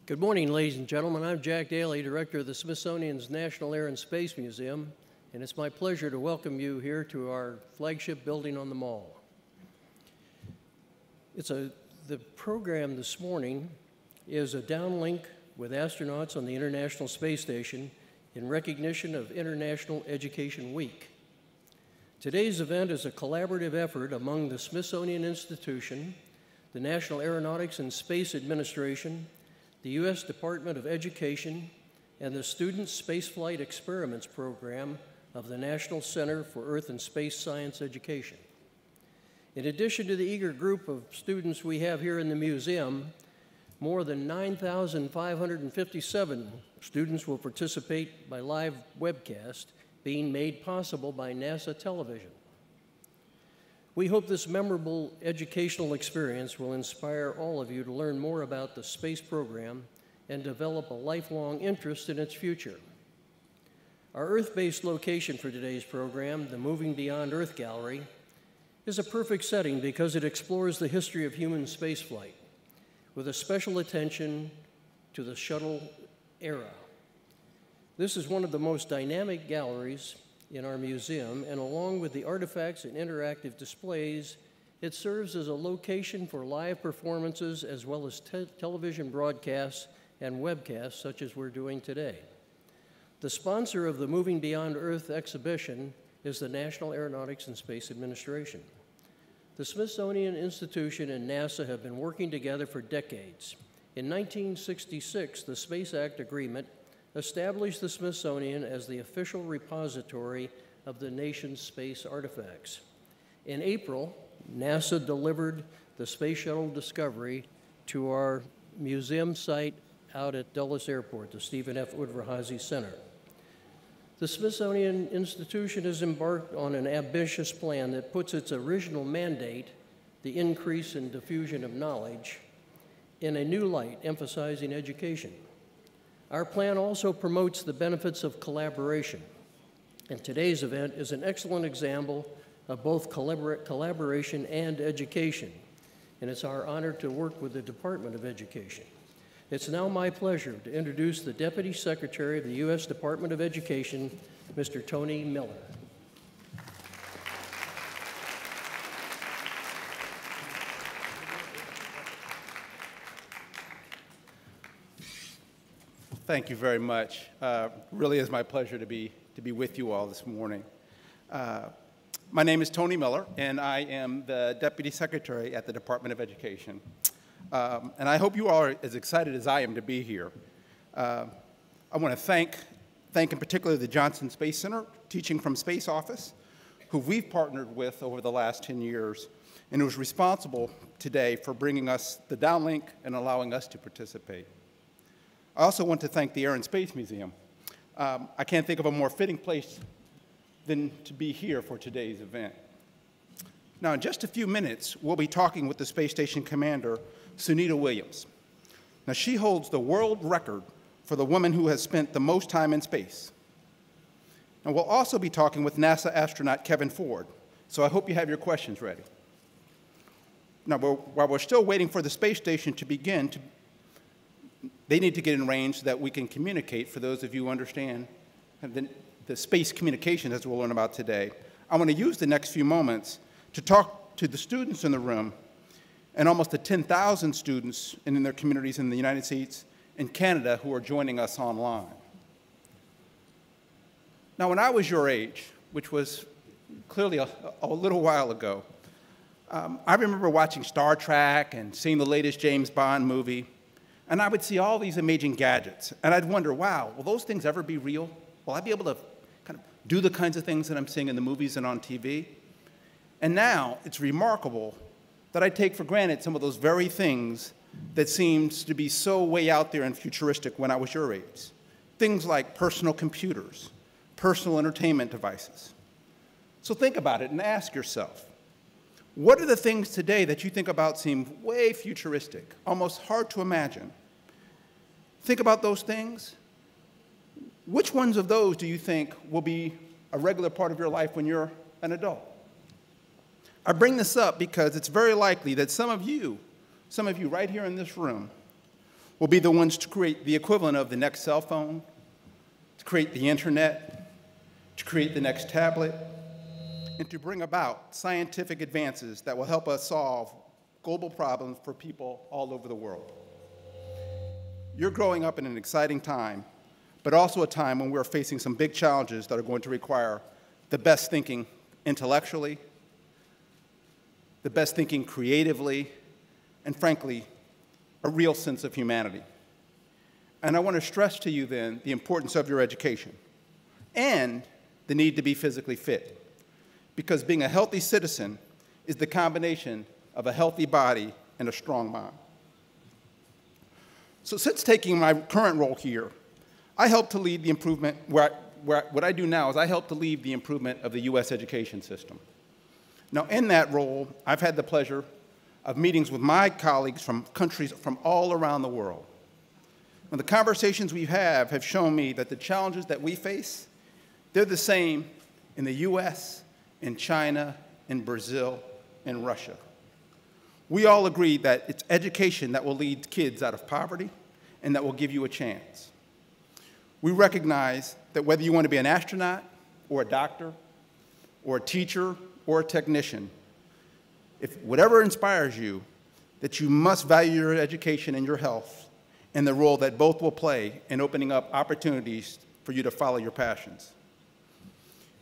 Good morning, ladies and gentlemen. I'm Jack Daly, Director of the Smithsonian's National Air and Space Museum, and it's my pleasure to welcome you here to our flagship building on the Mall. The program this morning is a downlink with astronauts on the International Space Station in recognition of International Education Week. Today's event is a collaborative effort among the Smithsonian Institution, the National Aeronautics and Space Administration, the U.S. Department of Education, and the Student Spaceflight Experiments Program of the National Center for Earth and Space Science Education. In addition to the eager group of students we have here in the museum, more than 9,557 students will participate by live webcast being made possible by NASA television. We hope this memorable educational experience will inspire all of you to learn more about the space program and develop a lifelong interest in its future. Our Earth-based location for today's program, the Moving Beyond Earth Gallery, is a perfect setting because it explores the history of human spaceflight with a special attention to the shuttle era. This is one of the most dynamic galleries in our museum, and along with the artifacts and interactive displays, it serves as a location for live performances as well as television broadcasts and webcasts such as we're doing today. The sponsor of the Moving Beyond Earth exhibition is the National Aeronautics and Space Administration. The Smithsonian Institution and NASA have been working together for decades. In 1966, the Space Act Agreement established the Smithsonian as the official repository of the nation's space artifacts. In April, NASA delivered the Space Shuttle Discovery to our museum site out at Dulles Airport, the Stephen F. Udvar-Hazy Center. The Smithsonian Institution has embarked on an ambitious plan that puts its original mandate, the increase in diffusion of knowledge, in a new light, emphasizing education. Our plan also promotes the benefits of collaboration, and today's event is an excellent example of both collaboration and education, and it's our honor to work with the Department of Education. It's now my pleasure to introduce the Deputy Secretary of the U.S. Department of Education, Mr. Tony Miller. Thank you very much. Really is my pleasure to be with you all this morning. My name is Tony Miller, and I am the Deputy Secretary at the Department of Education. And I hope you all are as excited as I am to be here. I want to thank in particular the Johnson Space Center, Teaching from Space Office, who we've partnered with over the last 10 years, and who is responsible today for bringing us the downlink and allowing us to participate. I also want to thank the Air and Space Museum. I can't think of a more fitting place than to be here for today's event. Now, in just a few minutes, we'll be talking with the Space Station Commander, Suni Williams. Now, she holds the world record for the woman who has spent the most time in space. And we'll also be talking with NASA astronaut Kevin Ford, so I hope you have your questions ready. Now, while we're still waiting for the space station to begin, they need to get in range so that we can communicate, for those of you who understand the space communication as we'll learn about today. I want to use the next few moments to talk to the students in the room and almost the 10,000 students in their communities in the United States and Canada who are joining us online. Now, when I was your age, which was clearly a little while ago, I remember watching Star Trek and seeing the latest James Bond movie, and I would see all these amazing gadgets, and I'd wonder, wow, will those things ever be real? Will I be able to kind of do the kinds of things that I'm seeing in the movies and on TV? And now, it's remarkable that I take for granted some of those very things that seemed to be so way out there and futuristic when I was your age. Things like personal computers, personal entertainment devices. So think about it and ask yourself, what are the things today that you think about seem way futuristic, almost hard to imagine? Think about those things. Which ones of those do you think will be a regular part of your life when you're an adult? I bring this up because it's very likely that some of you right here in this room will be the ones to create the equivalent of the next cell phone, to create the internet, to create the next tablet, and to bring about scientific advances that will help us solve global problems for people all over the world. You're growing up in an exciting time, but also a time when we're facing some big challenges that are going to require the best thinking intellectually, the best thinking creatively, and frankly, a real sense of humanity. And I want to stress to you then the importance of your education and the need to be physically fit, because being a healthy citizen is the combination of a healthy body and a strong mind. So since taking my current role here, I help to lead the improvement, what I do now is I help to lead the improvement of the U.S. education system. Now, in that role, I've had the pleasure of meetings with my colleagues from countries from all around the world. And the conversations we have shown me that the challenges that we face, they're the same in the U.S., in China, in Brazil, in Russia. We all agree that it's education that will lead kids out of poverty and that will give you a chance. We recognize that whether you want to be an astronaut or a doctor or a teacher or a technician, if whatever inspires you, that you must value your education and your health and the role that both will play in opening up opportunities for you to follow your passions.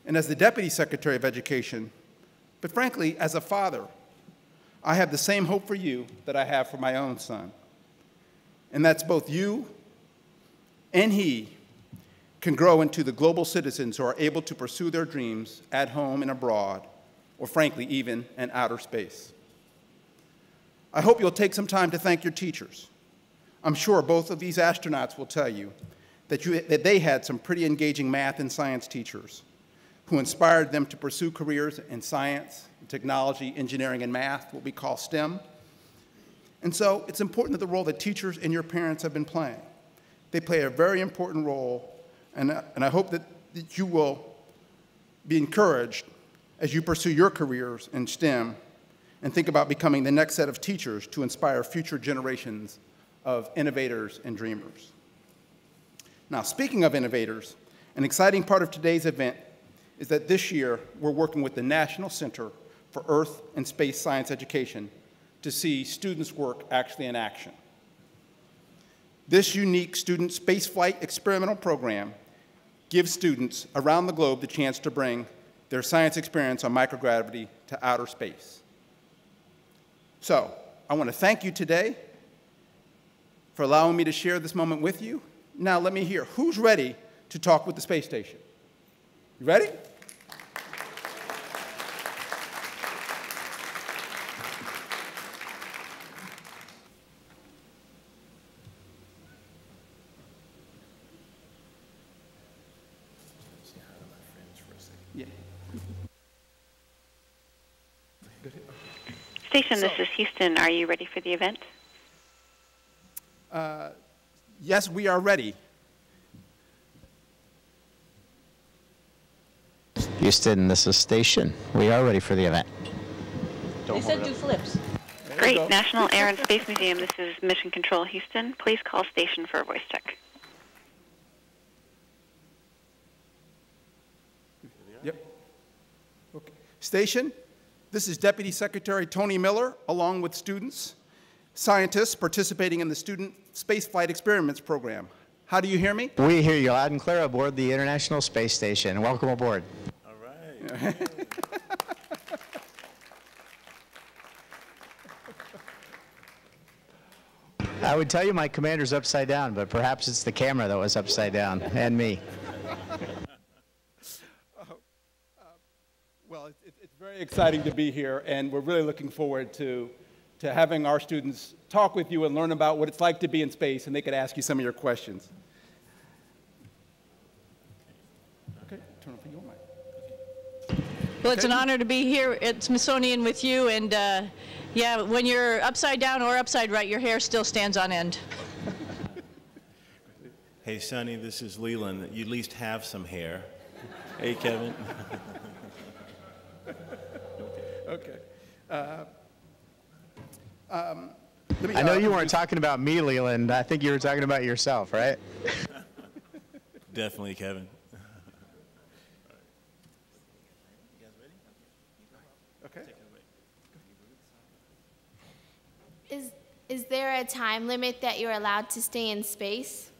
And as the Deputy Secretary of Education, but frankly, as a father, I have the same hope for you that I have for my own son. And that's both you and he can grow into the global citizens who are able to pursue their dreams at home and abroad, or frankly, even in outer space. I hope you'll take some time to thank your teachers. I'm sure both of these astronauts will tell you that they had some pretty engaging math and science teachers who inspired them to pursue careers in science, technology, engineering, and math, what we call STEM. And so it's important that the role that teachers and your parents have been playing. They play a very important role, and I hope that you will be encouraged as you pursue your careers in STEM and think about becoming the next set of teachers to inspire future generations of innovators and dreamers. Now, speaking of innovators, an exciting part of today's event is that this year we're working with the National Center for Earth and Space Science Education to see students' work actually in action. This unique Student Spaceflight Experimental Program gives students around the globe the chance to bring their science experience on microgravity to outer space. So, I want to thank you today for allowing me to share this moment with you. Now let me hear, who's ready to talk with the space station? You ready? Yeah. Station, this is Houston. Are you ready for the event? Yes, we are ready. Houston, this is Station. We are ready for the event. They said do flips. Great. National Air and Space Museum, this is Mission Control Houston. Please call station for a voice check. Yep. Okay. Station, this is Deputy Secretary Tony Miller, along with students, scientists participating in the Student Spaceflight Experiments Program. How do you hear me? We hear you loud and clear aboard the International Space Station. Welcome aboard. All right. I would tell you my commander's upside down, but perhaps it's the camera that was upside down, and me. Well, it's very exciting to be here, and we're really looking forward to having our students talk with you and learn about what it's like to be in space, and they could ask you some of your questions. Okay, turn off your mic. Well, it's an honor to be here at Smithsonian with you, and yeah, when you're upside down or upside right, your hair still stands on end. Hey, Sonny, this is Leland. You at least have some hair. Hey, Kevin. Okay. I know you weren't talking about me, Leland. I think you were talking about yourself, right? Definitely, Kevin. Okay. Is there a time limit that you're allowed to stay in space?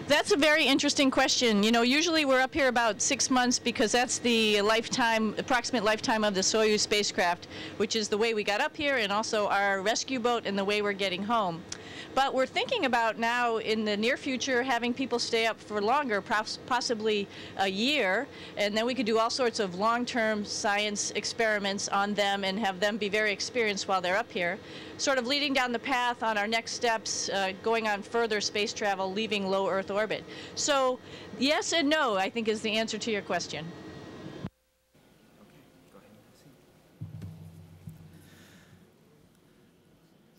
That's a very interesting question. You know, usually we're up here about 6 months because that's the approximate lifetime of the Soyuz spacecraft, which is the way we got up here and also our rescue boat and the way we're getting home. But we're thinking about now in the near future having people stay up for longer, possibly a year, and then we could do all sorts of long-term science experiments on them and have them be very experienced while they're up here, sort of leading down the path on our next steps, going on further space travel, leaving low Earth orbit. So yes and no, I think, is the answer to your question.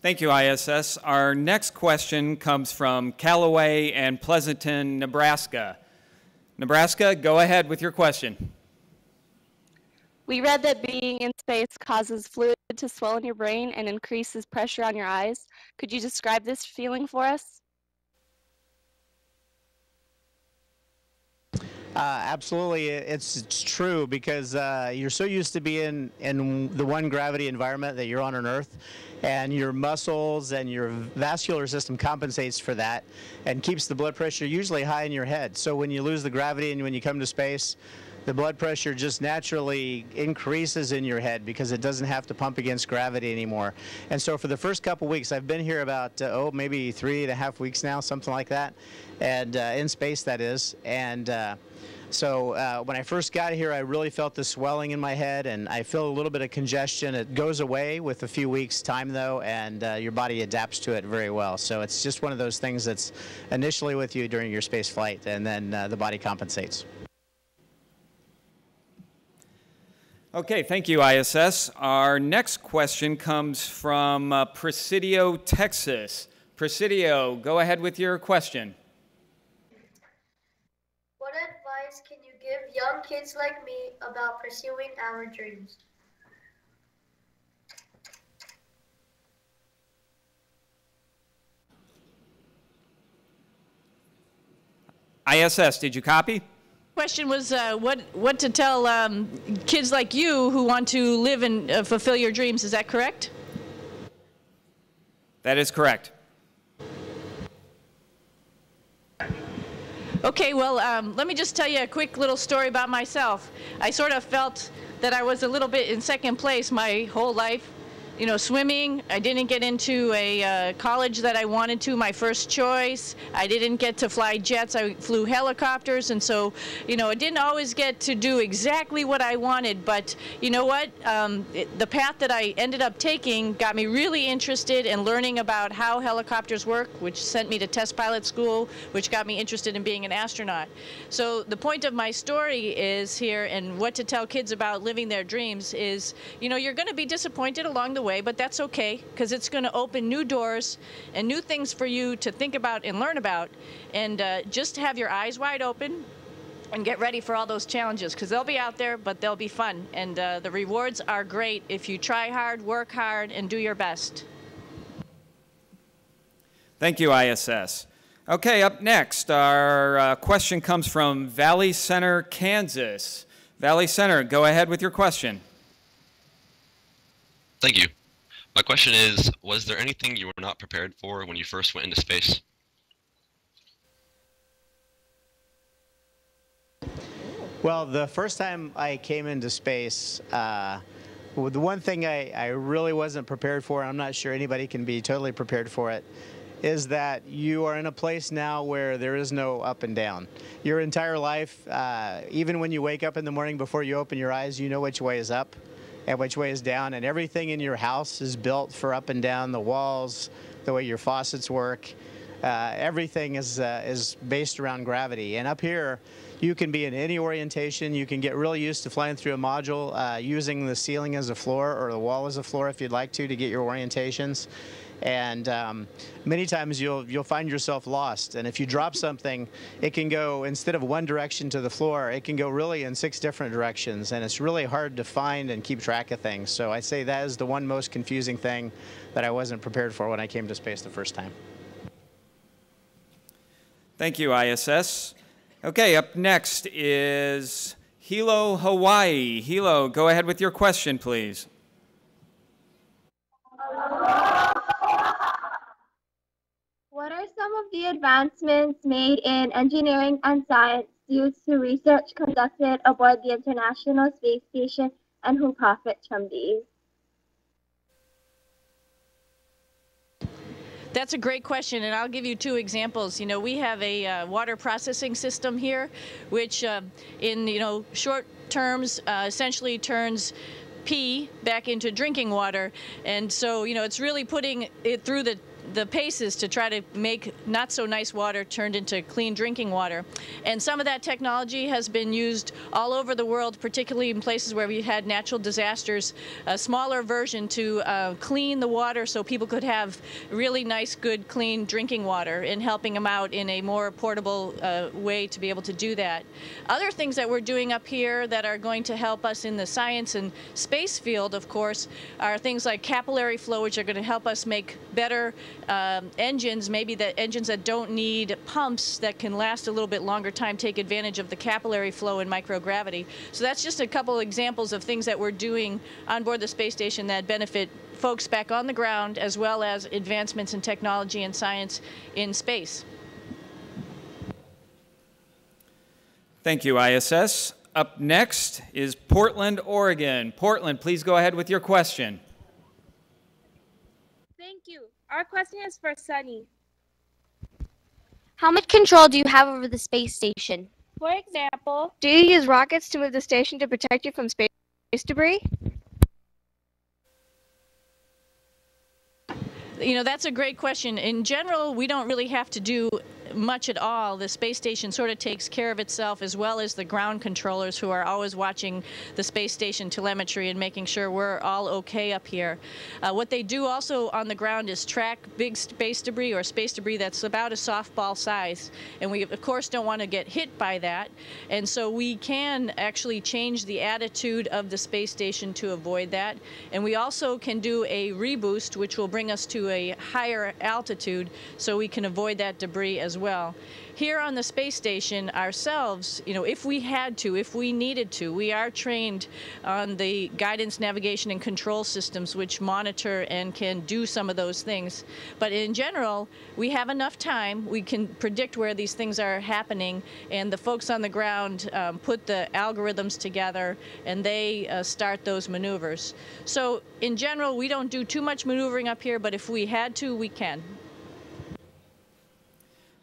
Thank you, ISS. Our next question comes from Callaway and Pleasanton, Nebraska. Nebraska, go ahead with your question. We read that being in space causes fluid to swell in your brain and increases pressure on your eyes. Could you describe this feeling for us? Absolutely, it's true because you're so used to being in the one gravity environment that you're on Earth, and your muscles and your vascular system compensates for that and keeps the blood pressure usually high in your head. So when you lose the gravity and when you come to space, the blood pressure just naturally increases in your head because it doesn't have to pump against gravity anymore. And so for the first couple weeks, I've been here about, maybe 3.5 weeks now, something like that, and in space, that is. And so when I first got here, I really felt the swelling in my head, and I feel a little bit of congestion. It goes away with a few weeks' time, though, and your body adapts to it very well. So it's just one of those things that's initially with you during your space flight, and then the body compensates. Okay, thank you, ISS. Our next question comes from Presidio, Texas. Presidio, go ahead with your question. What advice can you give young kids like me about pursuing our dreams? ISS, did you copy? Question was what to tell kids like you who want to live and fulfill your dreams. Is that correct? That is correct. Okay, well, let me just tell you a quick little story about myself. I sort of felt that I was a little bit in second place my whole life. You know, swimming, I didn't get into a college that I wanted to, my first choice. I didn't get to fly jets, I flew helicopters, and so, you know, I didn't always get to do exactly what I wanted, but you know what? The path that I ended up taking got me really interested in learning about how helicopters work, which sent me to test pilot school, which got me interested in being an astronaut. So the point of my story is here, and what to tell kids about living their dreams is, you know, you're going to be disappointed along the way, but that's okay, because it's going to open new doors and new things for you to think about and learn about, and just have your eyes wide open and get ready for all those challenges, because they'll be out there, but they'll be fun, and the rewards are great if you try hard, work hard, and do your best. Thank you, ISS. Okay, up next, our question comes from Valley Center, Kansas. Valley Center, go ahead with your question. Thank you. My question is, was there anything you were not prepared for when you first went into space? Well, the first time I came into space, the one thing I really wasn't prepared for, and I'm not sure anybody can be totally prepared for it, is that you are in a place now where there is no up and down. Your entire life, even when you wake up in the morning before you open your eyes, you know which way is up and which way is down, and everything in your house is built for up and down. The walls, the way your faucets work, everything is based around gravity. And up here, you can be in any orientation. You can get really used to flying through a module using the ceiling as a floor or the wall as a floor if you'd like to get your orientations. And many times you'll find yourself lost. And if you drop something, it can go, instead of one direction to the floor, it can go really in 6 different directions. And it's really hard to find and keep track of things. So I'd say that is the one most confusing thing that I wasn't prepared for when I came to space the first time. Thank you, ISS. Okay, up next is Hilo, Hawaii. Hilo, go ahead with your question, please. What are some of the advancements made in engineering and science due to research conducted aboard the International Space Station, and who profits from these? That's a great question, and I'll give you 2 examples. You know, we have a water processing system here, which in short terms essentially turns pee back into drinking water, and so it's really putting it through the paces to try to make not so nice water turned into clean drinking water. And some of that technology has been used all over the world, particularly in places where we had natural disasters, a smaller version to clean the water so people could have really nice, good, clean drinking water, and helping them out in a more portable way to be able to do that. Other things that we're doing up here that are going to help us in the science and space field, of course, are things like capillary flow, which are going to help us make better engines, maybe the engines that don't need pumps that can last a little bit longer time, take advantage of the capillary flow and microgravity. So that's just a couple examples of things that we're doing on board the space station that benefit folks back on the ground, as well as advancements in technology and science in space. Thank you, ISS. Up next is Portland, Oregon. Portland, please go ahead with your question. Thank you. Our question is for Suni. How much control do you have over the space station? For example, do you use rockets to move the station to protect you from space debris? That's a great question. In general, we don't really have to do much at all. The space station sort of takes care of itself, as well as the ground controllers who are always watching the space station telemetry and making sure we're all okay up here. What they do also on the ground is track big space debris or space debris that's about a softball size. And we, of course, don't want to get hit by that. And so we can actually change the attitude of the space station to avoid that. And we also can do a reboost, which will bring us to a higher altitude so we can avoid that debris as well. Here on the space station ourselves, if we had to, if we needed to, we are trained on the guidance, navigation, and control systems, which monitor and can do some of those things. But in general, we have enough time. We can predict where these things are happening, and the folks on the ground put the algorithms together, and they start those maneuvers. So in general, we don't do too much maneuvering up here, but if we had to, we can.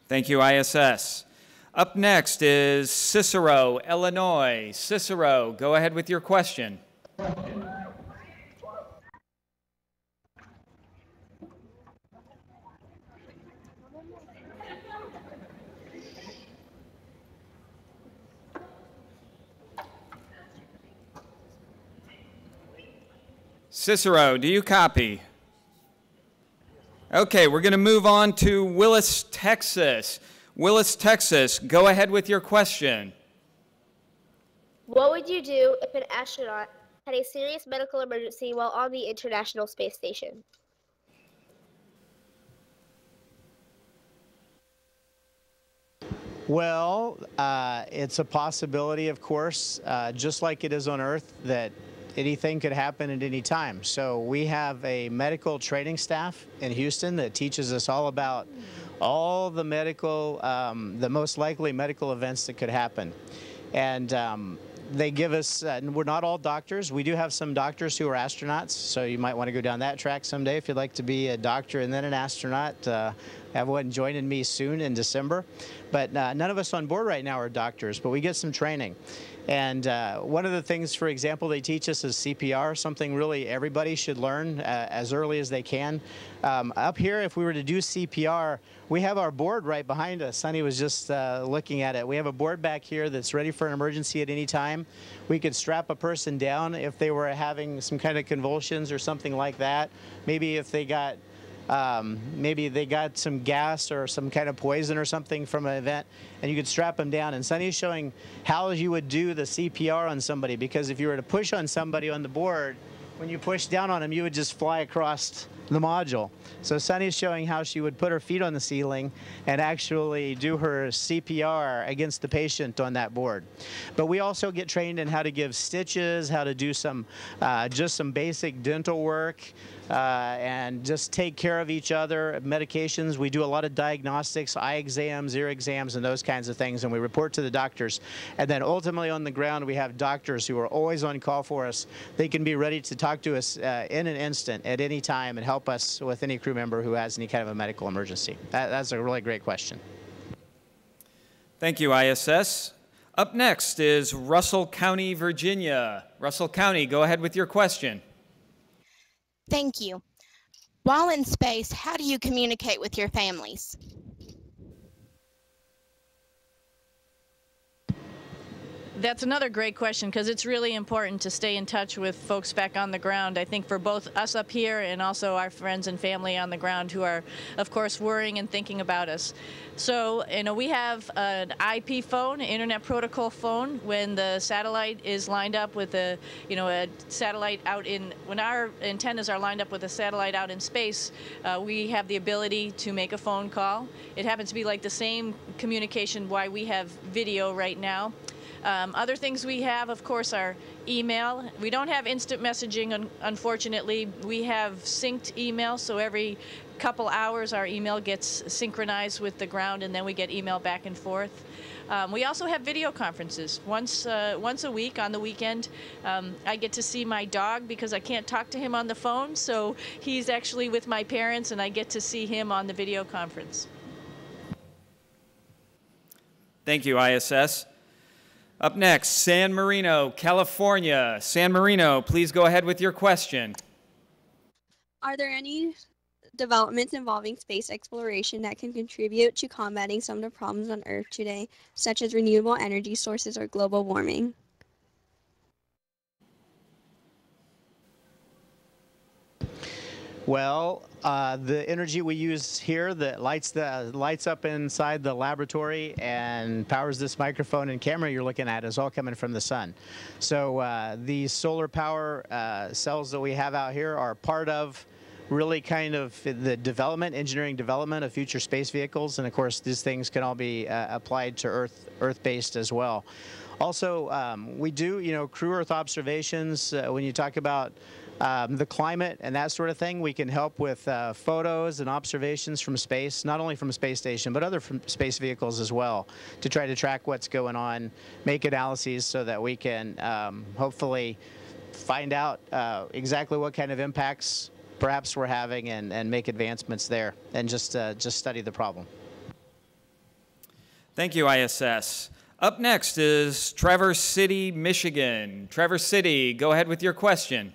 Thank you, ISS. Up next is Cicero, Illinois. Cicero, go ahead with your question. Cicero, do you copy? Okay, we're going to move on to Willis, Texas. Willis, Texas, go ahead with your question. What would you do if an astronaut had a serious medical emergency while on the International Space Station? Well, it's a possibility, of course, just like it is on Earth, that anything could happen at any time. So we have a medical training staff in Houston that teaches us all about all the medical, the most likely medical events that could happen. And they give us, we're not all doctors. We do have some doctors who are astronauts, so you might want to go down that track someday if you'd like to be a doctor and then an astronaut. Have one joining me soon in December. But none of us on board right now are doctors, but we get some training. And one of the things, for example, they teach us is CPR, something really everybody should learn as early as they can. Up here, if we were to do CPR, we have our board right behind us. Suni was just looking at it. We have a board back here that's ready for an emergency at any time. We could strap a person down if they were having some kind of convulsions or something like that. Maybe if they got maybe they got some gas or some kind of poison or something from an event, and you could strap them down. And Sunny's showing how you would do the CPR on somebody, because if you were to push on somebody on the board, when you push down on them, you would just fly across the module. So Sunny's showing how she would put her feet on the ceiling and actually do her CPR against the patient on that board. But we also get trained in how to give stitches, how to do some just some basic dental work, and just take care of each other, medications. We do a lot of diagnostics, eye exams, ear exams, and those kinds of things, and we report to the doctors. And then ultimately on the ground, we have doctors who are always on call for us. They can be ready to talk to us in an instant at any time and help us with any crew member who has any kind of a medical emergency. That's a really great question. Thank you, ISS. Up next is Russell County, Virginia. Russell County, go ahead with your question. Thank you. While in space, how do you communicate with your families? That's another great question, because it's really important to stay in touch with folks back on the ground. I think for both us up here and also our friends and family on the ground who are, of course, worrying and thinking about us. So, we have an IP phone, Internet Protocol phone, when the satellite is lined up with a satellite out in, when our antennas are lined up with a satellite out in space, we have the ability to make a phone call. It happens to be like the same communication why we have video right now. Other things we have, of course, are email. We don't have instant messaging, unfortunately. We have synced email, so every couple hours our email gets synchronized with the ground, and then we get email back and forth. We also have video conferences. Once a week on the weekend, I get to see my dog because I can't talk to him on the phone, so he's actually with my parents, and I get to see him on the video conference. Thank you, ISS. Up next, San Marino, California. San Marino, please go ahead with your question. Are there any developments involving space exploration that can contribute to combating some of the problems on Earth today, such as renewable energy sources or global warming? Well, the energy we use here that lights up inside the laboratory and powers this microphone and camera you're looking at is all coming from the sun. So these solar power cells that we have out here are part of really kind of the engineering development of future space vehicles. And of course, these things can all be applied to Earth-based as well. Also, we do, crew Earth observations. When you talk about the climate and that sort of thing, we can help with photos and observations from space, not only from a space station, but other from space vehicles as well, to try to track what's going on, make analyses so that we can hopefully find out exactly what kind of impacts perhaps we're having and make advancements there, and just study the problem. Thank you, ISS. Up next is Traverse City, Michigan. Traverse City, go ahead with your question.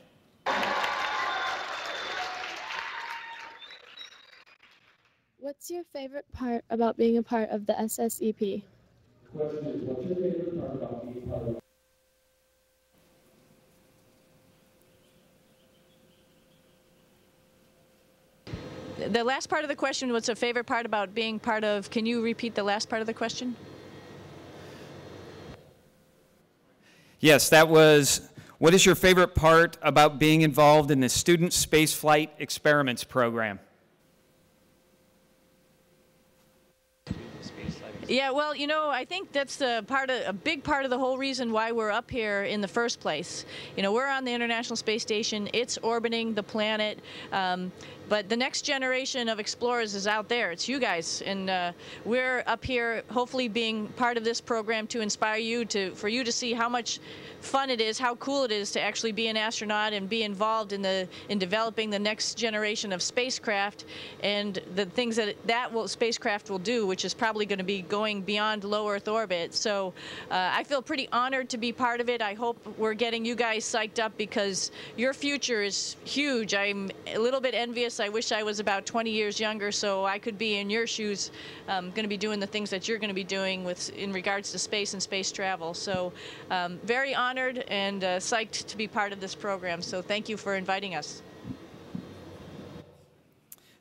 What's your favorite part about being a part of the SSEP? What's your favorite part about being part of The last part of the question, what's a favorite part about being part of, can you repeat the last part of the question? Yes, that was, what is your favorite part about being involved in the Student Spaceflight Experiments Program? Yeah, well, I think that's a big part of the whole reason why we're up here in the first place. We're on the International Space Station. It's orbiting the planet. But the next generation of explorers is out there. It's you guys. And we're up here hopefully being part of this program to inspire you, for you to see how much fun it is, how cool it is to actually be an astronaut and be involved in developing the next generation of spacecraft and the things that spacecraft will do, which is probably going to be going beyond low Earth orbit. So I feel pretty honored to be part of it. I hope we're getting you guys psyched up because your future is huge. I'm a little bit envious. I wish I was about 20 years younger so I could be in your shoes, going to be doing the things that you're going to be doing in regards to space and space travel. So very honored and psyched to be part of this program. So thank you for inviting us.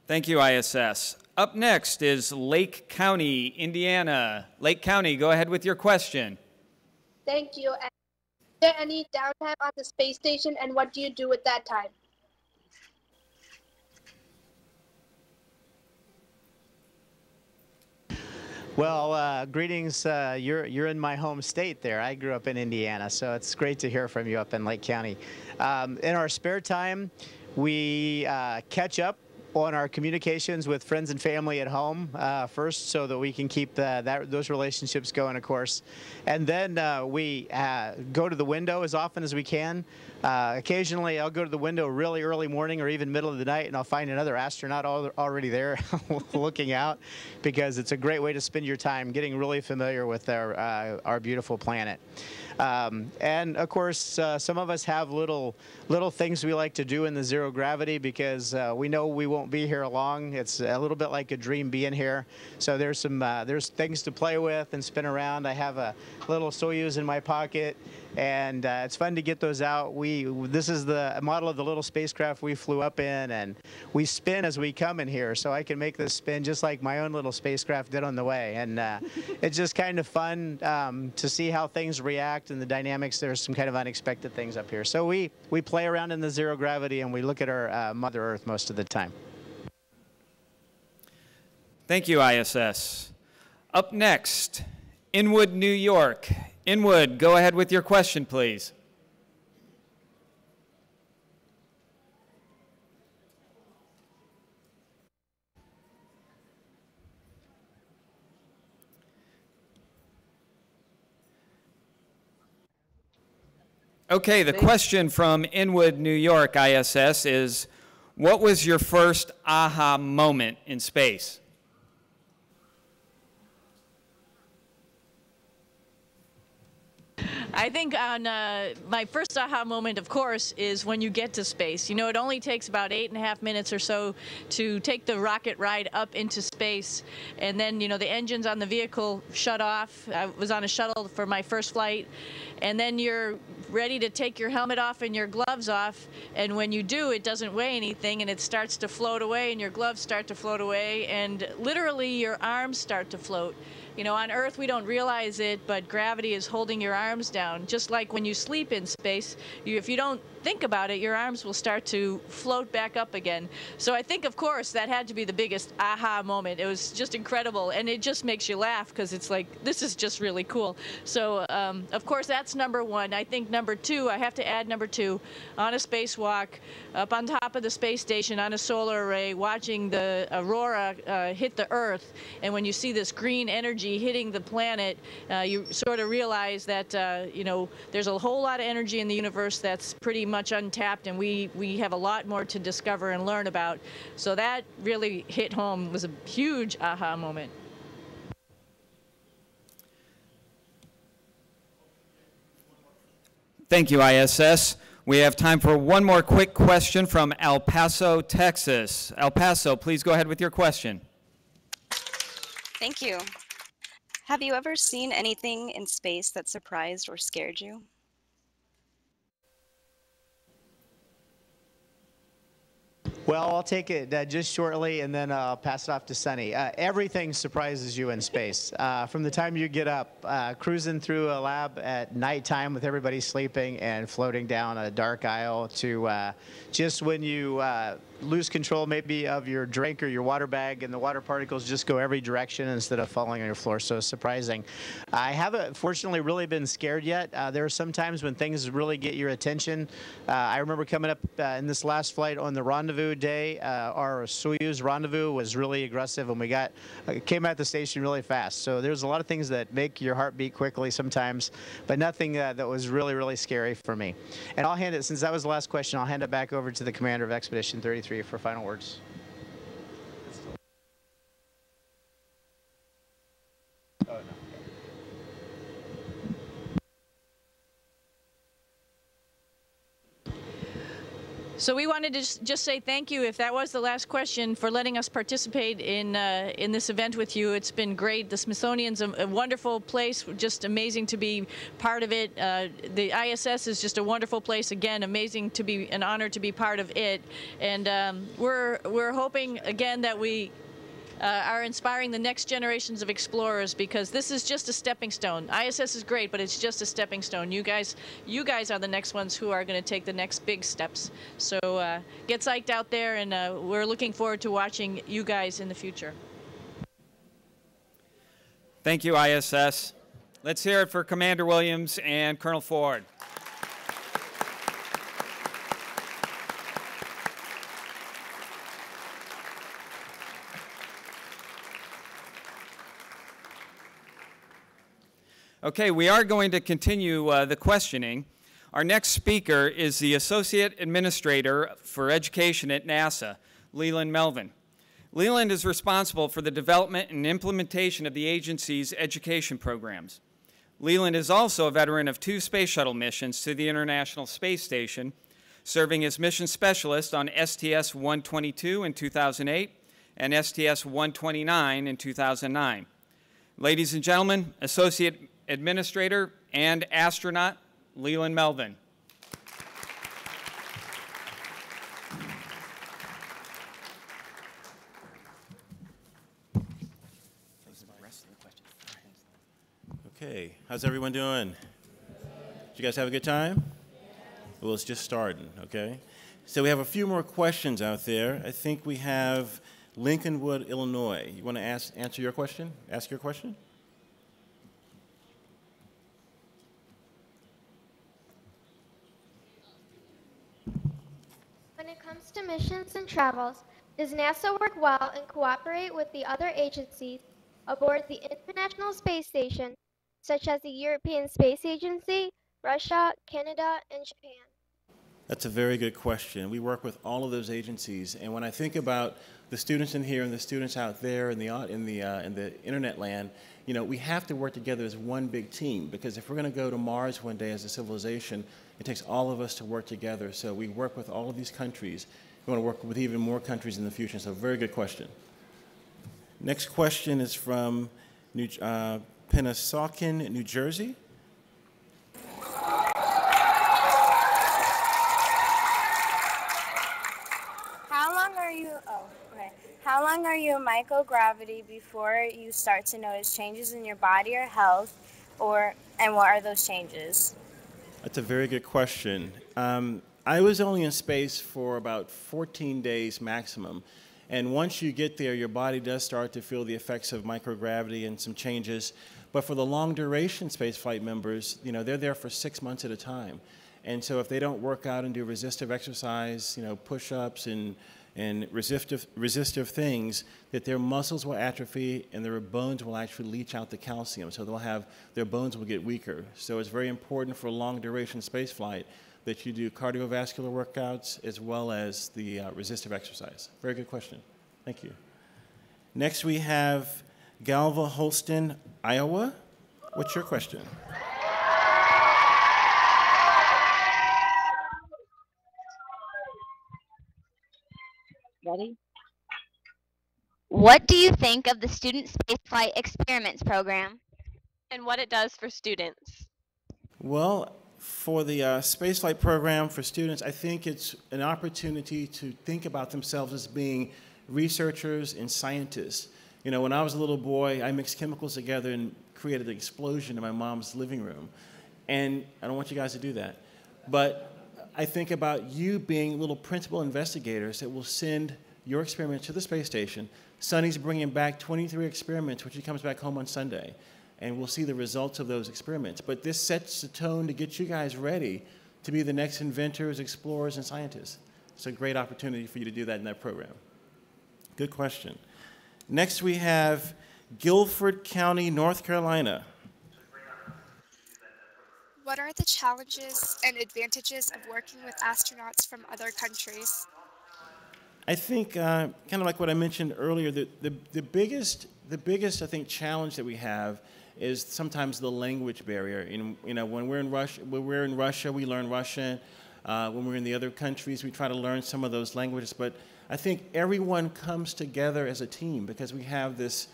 Thank you, ISS. Up next is Lake County, Indiana. Lake County, go ahead with your question. Thank you. And is there any downtime on the space station, and what do you do with that time? Well, greetings. You're in my home state there. I grew up in Indiana, so it's great to hear from you up in Lake County. In our spare time, we catch up on our communications with friends and family at home first, so that we can keep those relationships going, of course. And then we go to the window as often as we can. Occasionally, I'll go to the window really early morning or even middle of the night, and I'll find another astronaut already there looking out, because it's a great way to spend your time getting really familiar with our beautiful planet. And of course, some of us have little things we like to do in the zero gravity, because we know we won't be here long. It's a little bit like a dream being here. So there's things to play with and spin around. I have a little Soyuz in my pocket, and it's fun to get those out. This is the model of the little spacecraft we flew up in, and we spin as we come in here, so I can make this spin just like my own little spacecraft did on the way. And it's just kind of fun to see how things react and the dynamics. There's some kind of unexpected things up here. So we play around in the zero gravity, and we look at our Mother Earth most of the time. Thank you, ISS. Up next, Inwood, New York. Inwood, go ahead with your question, please. Okay, the question from Inwood, New York, ISS is, what was your first aha moment in space? I think on my first aha moment, of course, is when you get to space. You know, it only takes about 8.5 minutes or so to take the rocket ride up into space. And then, you know, the engines on the vehicle shut off. I was on a shuttle for my first flight. And then you're ready to take your helmet off and your gloves off. And when you do, it doesn't weigh anything, and it starts to float away, and your gloves start to float away, and literally your arms start to float. You know, on Earth, we don't realize it, but gravity is holding your arms down. Just like when you sleep in space, if you don't think about it, your arms will start to float back up again. So I think, of course, that had to be the biggest aha moment. It was just incredible, and it just makes you laugh, because it's like, this is just really cool. So, of course, that's number one. I think number two, I have to add number two, on a spacewalk, up on top of the space station on a solar array, watching the aurora hit the Earth, and when you see this green energy hitting the planet, you sort of realize that, you know, there's a whole lot of energy in the universe that's pretty much untapped, and we have a lot more to discover and learn about. So that really hit home, was a huge aha moment. Thank you, ISS. We have time for one more quick question from El Paso, Texas. El Paso, please go ahead with your question. Thank you. Have you ever seen anything in space that surprised or scared you? Well, I'll take it just shortly, and then I'll pass it off to Suni. Everything surprises you in space. From the time you get up, cruising through a lab at nighttime with everybody sleeping and floating down a dark aisle, to just when you lose control maybe of your drink or your water bag, and the water particles just go every direction instead of falling on your floor. So surprising. I haven't, fortunately, really been scared yet. There are some times when things really get your attention. I remember coming up in this last flight on the rendezvous day. Our Soyuz rendezvous was really aggressive, and we came at the station really fast. So there's a lot of things that make your heart beat quickly sometimes, but nothing that was really, really scary for me. And I'll hand it, since that was the last question, I'll hand it back over to the commander of Expedition 33 for final words. Oh, no. So we wanted to just say thank you, if that was the last question, for letting us participate in this event with you. It's been great. The Smithsonian's a wonderful place, just amazing to be part of it. The ISS is just a wonderful place. Again, amazing to be, an honor to be part of it. And we're hoping, again, that we are inspiring the next generations of explorers, because this is just a stepping stone. ISS is great, but it's just a stepping stone. You guys are the next ones who are going to take the next big steps. So get psyched out there, and we're looking forward to watching you guys in the future. Thank you, ISS. Let's hear it for Commander Williams and Colonel Ford. Okay, we are going to continue the questioning. Our next speaker is the Associate Administrator for Education at NASA, Leland Melvin. Leland is responsible for the development and implementation of the agency's education programs. Leland is also a veteran of 2 space shuttle missions to the International Space Station, serving as mission specialist on STS-122 in 2008 and STS-129 in 2009. Ladies and gentlemen, Associate Administrator and astronaut Leland Melvin. Okay, how's everyone doing? Did you guys have a good time? Well, it's just starting, okay? So we have a few more questions out there. I think we have Lincolnwood, Illinois. You want to answer your question? Ask your question? When it comes to missions and travels, does NASA work well and cooperate with the other agencies aboard the International Space Station, such as the European Space Agency, Russia, Canada, and Japan? That's a very good question. We work with all of those agencies, and when I think about the students in here and the students out there in the internet land, you know, we have to work together as one big team, because if we're going to go to Mars one day as a civilization, it takes all of us to work together. So we work with all of these countries. We want to work with even more countries in the future. So very good question. Next question is from Pennsauken, New Jersey. How long are you in microgravity before you start to notice changes in your body or health, and what are those changes? That's a very good question. I was only in space for about 14 days maximum. And once you get there, your body does start to feel the effects of microgravity and some changes. But for the long duration spaceflight members, you know, they're there for 6 months at a time. And so if they don't work out and do resistive exercise, you know, push-ups and resistive things, that their muscles will atrophy and their bones will actually leach out the calcium. So their bones will get weaker. So it's very important for long duration spaceflight that you do cardiovascular workouts as well as the resistive exercise. Very good question. Thank you. Next we have Galva Holston, Iowa. What's your question? Ready? What do you think of the Student Spaceflight Experiments Program? And what it does for students? Well, for the spaceflight program for students, I think it's an opportunity to think about themselves as being researchers and scientists. You know, when I was a little boy, I mixed chemicals together and created an explosion in my mom's living room. And I don't want you guys to do that. But I think about you being little principal investigators that will send your experiments to the space station. Suni's bringing back 23 experiments, which he comes back home on Sunday. And we'll see the results of those experiments. But this sets the tone to get you guys ready to be the next inventors, explorers, and scientists. It's a great opportunity for you to do that in that program. Good question. Next we have Guilford County, North Carolina. What are the challenges and advantages of working with astronauts from other countries? I think, kind of like what I mentioned earlier, the biggest, I think, challenge that we have is sometimes the language barrier. You know, when we're in Russia, we learn Russian. When we're in the other countries, we try to learn some of those languages. But I think everyone comes together as a team because we have this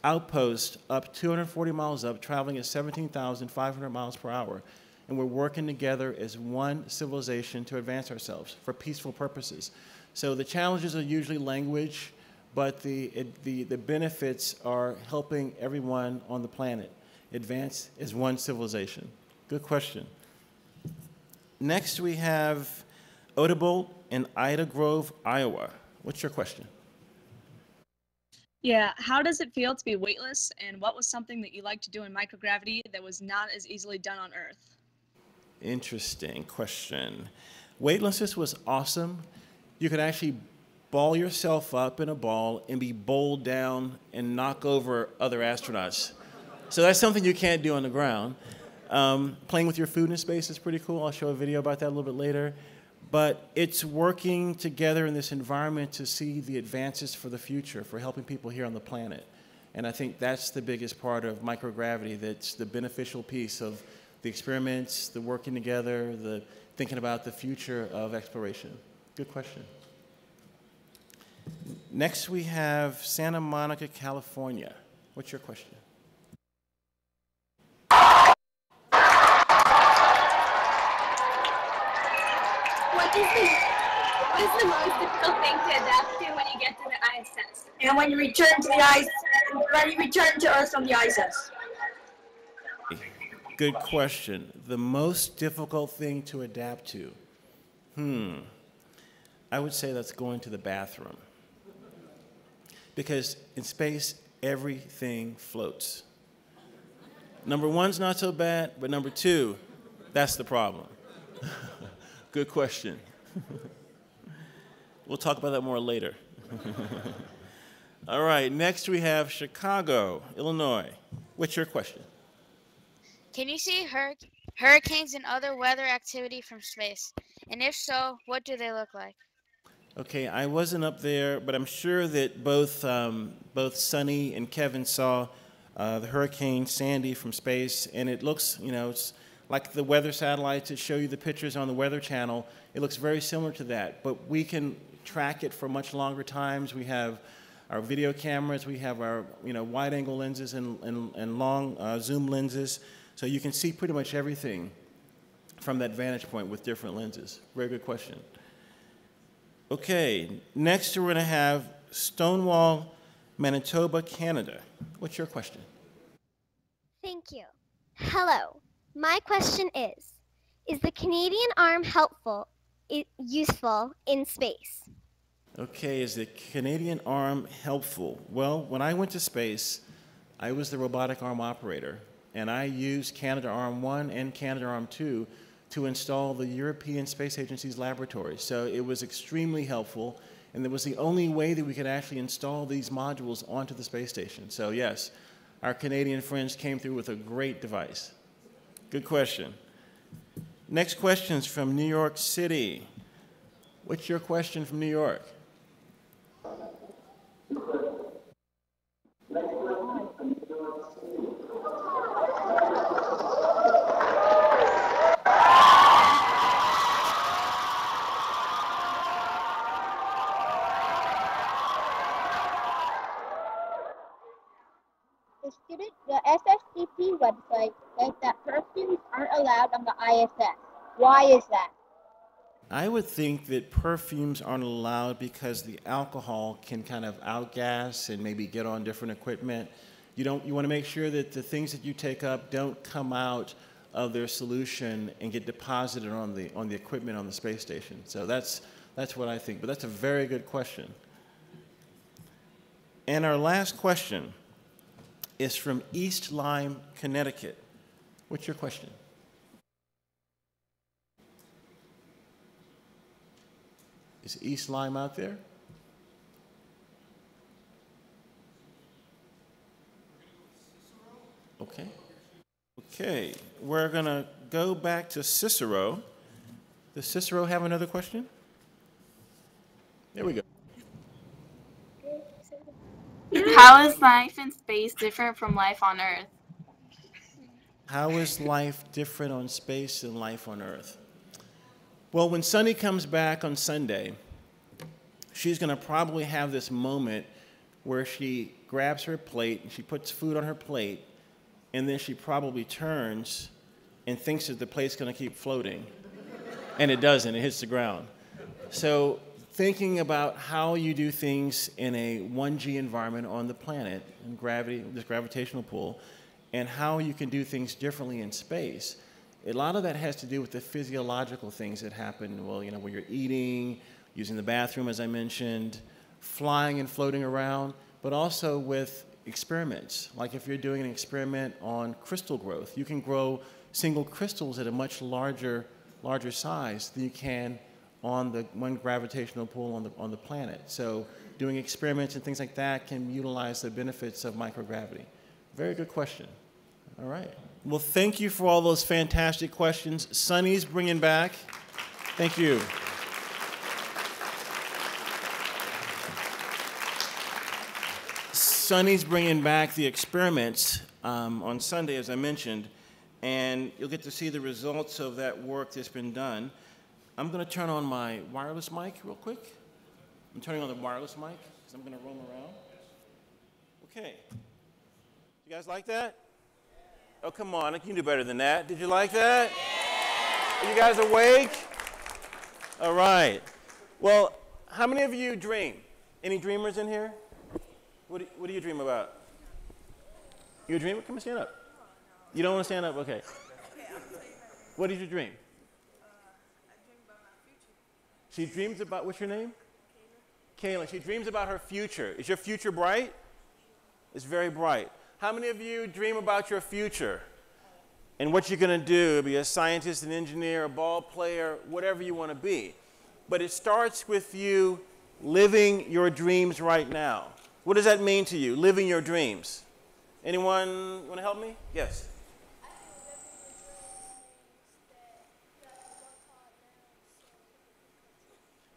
outpost up 240 miles up, traveling at 17,500 miles per hour. And we're working together as one civilization to advance ourselves for peaceful purposes. So the challenges are usually language, but the benefits are helping everyone on the planet advance as one civilization. Good question. Next we have Odebolt in Ida Grove, Iowa. What's your question? Yeah, how does it feel to be weightless, and what was something that you liked to do in microgravity that was not as easily done on Earth? Interesting question. Weightlessness was awesome. You could actually ball yourself up in a ball and be bowled down and knock over other astronauts. So that's something you can't do on the ground. Playing with your food in space is pretty cool. I'll show a video about that a little bit later. But it's working together in this environment to see the advances for the future, for helping people here on the planet. And I think that's the biggest part of microgravity, that's the beneficial piece of the experiments, the working together, the thinking about the future of exploration. Good question. Next we have Santa Monica, California. What's your question? What is the most difficult thing to adapt to when you get to the ISS? And when you return to Earth from the ISS? Good question. The most difficult thing to adapt to? I would say that's going to the bathroom. Because in space, everything floats. Number one's not so bad, but number two, that's the problem. Good question. We'll talk about that more later. All right, next we have Chicago, Illinois. What's your question? Can you see hurricanes and other weather activity from space? And if so, what do they look like? Okay, I wasn't up there, but I'm sure that both Suni and Kevin saw the Hurricane Sandy from space, and it looks, it's like the weather satellites that show you the pictures on the Weather Channel. It looks very similar to that, but we can track it for much longer times. We have our video cameras, we have our wide-angle lenses and long zoom lenses, so you can see pretty much everything from that vantage point with different lenses. Very good question. Okay, next we're going to have Stonewall, Manitoba, Canada. What's your question? Thank you. Hello. My question is the Canadian arm useful in space? Okay, is the Canadian arm helpful? Well, when I went to space, I was the robotic arm operator, and I used Canadarm1 and Canadarm2 to install the European Space Agency's laboratory. So it was extremely helpful, and it was the only way that we could actually install these modules onto the space station. So yes, our Canadian friends came through with a great device. Good question. Next question is from New York City. What's your question from New York? The SSEP website says that perfumes aren't allowed on the ISS. Why is that? I would think that perfumes aren't allowed because the alcohol can kind of outgas and maybe get on different equipment. You want to make sure that the things that you take up don't come out of their solution and get deposited on the equipment on the space station. So that's what I think. But that's a very good question. And our last question is from East Lyme, Connecticut. What's your question? Is East Lyme out there? Okay. Okay, we're going to go back to Cicero. Does Cicero have another question? There we go. How is life in space different from life on Earth? How is life different on space than life on Earth? Well, when Suni comes back on Sunday, she's going to probably have this moment where she grabs her plate and she puts food on her plate, and then she probably turns and thinks that the plate's going to keep floating, and it doesn't. It hits the ground. So thinking about how you do things in a 1G environment on the planet, and gravity, this gravitational pull, and how you can do things differently in space. A lot of that has to do with the physiological things that happen, well, when you're eating, using the bathroom, as I mentioned, flying and floating around, but also with experiments. Like if you're doing an experiment on crystal growth, you can grow single crystals at a much larger size than you can on the one gravitational pull on the planet. So doing experiments and things like that can utilize the benefits of microgravity. Very good question. All right. Well, thank you for all those fantastic questions. Suni's bringing back. Thank you. Suni's bringing back the experiments on Sunday, as I mentioned, and you'll get to see the results of that work that's been done. I'm going to turn on my wireless mic real quick. I'm turning on the wireless mic because I'm going to roam around. Okay. You guys like that? Oh, come on. You can do better than that. Did you like that? Yeah. Are you guys awake? All right. Well, how many of you dream? Any dreamers in here? What do you dream about? You a dreamer? Come and stand up. You don't want to stand up? Okay. What did you dream? I dream about my future. She dreams about, what's your name? Kaylas. She dreams about her future. Is your future bright? It's very bright. How many of you dream about your future and what you're going to do? Be a scientist, an engineer, a ball player, whatever you want to be. But it starts with you living your dreams right now. What does that mean to you, living your dreams? Anyone want to help me? Yes.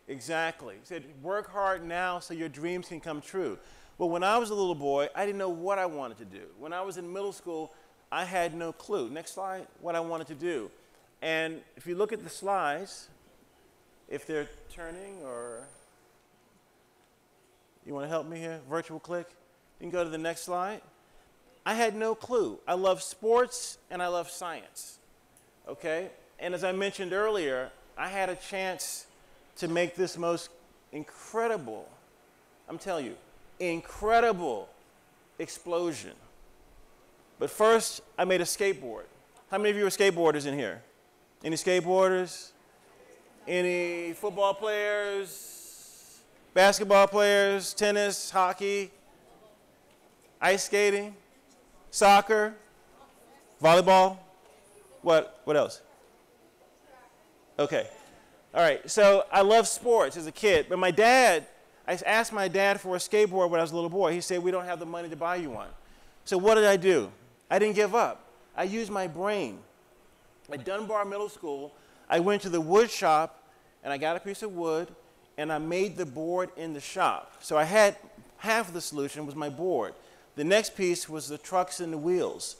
Exactly. He said, work hard now so your dreams can come true. Well, when I was a little boy, I didn't know what I wanted to do. When I was in middle school, I had no clue. Next slide, what I wanted to do. And if you look at the slides, if they're turning or you want to help me here, virtual click, you can go to the next slide. I had no clue. I love sports and I love science, okay? And as I mentioned earlier, I had a chance to make this most incredible, I'm telling you, incredible explosion. But first, I made a skateboard. How many of you are skateboarders in here? Any skateboarders? Any football players? Basketball players? Tennis? Hockey? Ice skating? Soccer? Volleyball? What else? Okay. All right, so I love sports as a kid, but I asked my dad for a skateboard when I was a little boy. He said, we don't have the money to buy you one. So what did I do? I didn't give up. I used my brain. At Dunbar Middle School, I went to the wood shop, and I got a piece of wood, and I made the board in the shop. So I had half of the solution was my board. The next piece was the trucks and the wheels.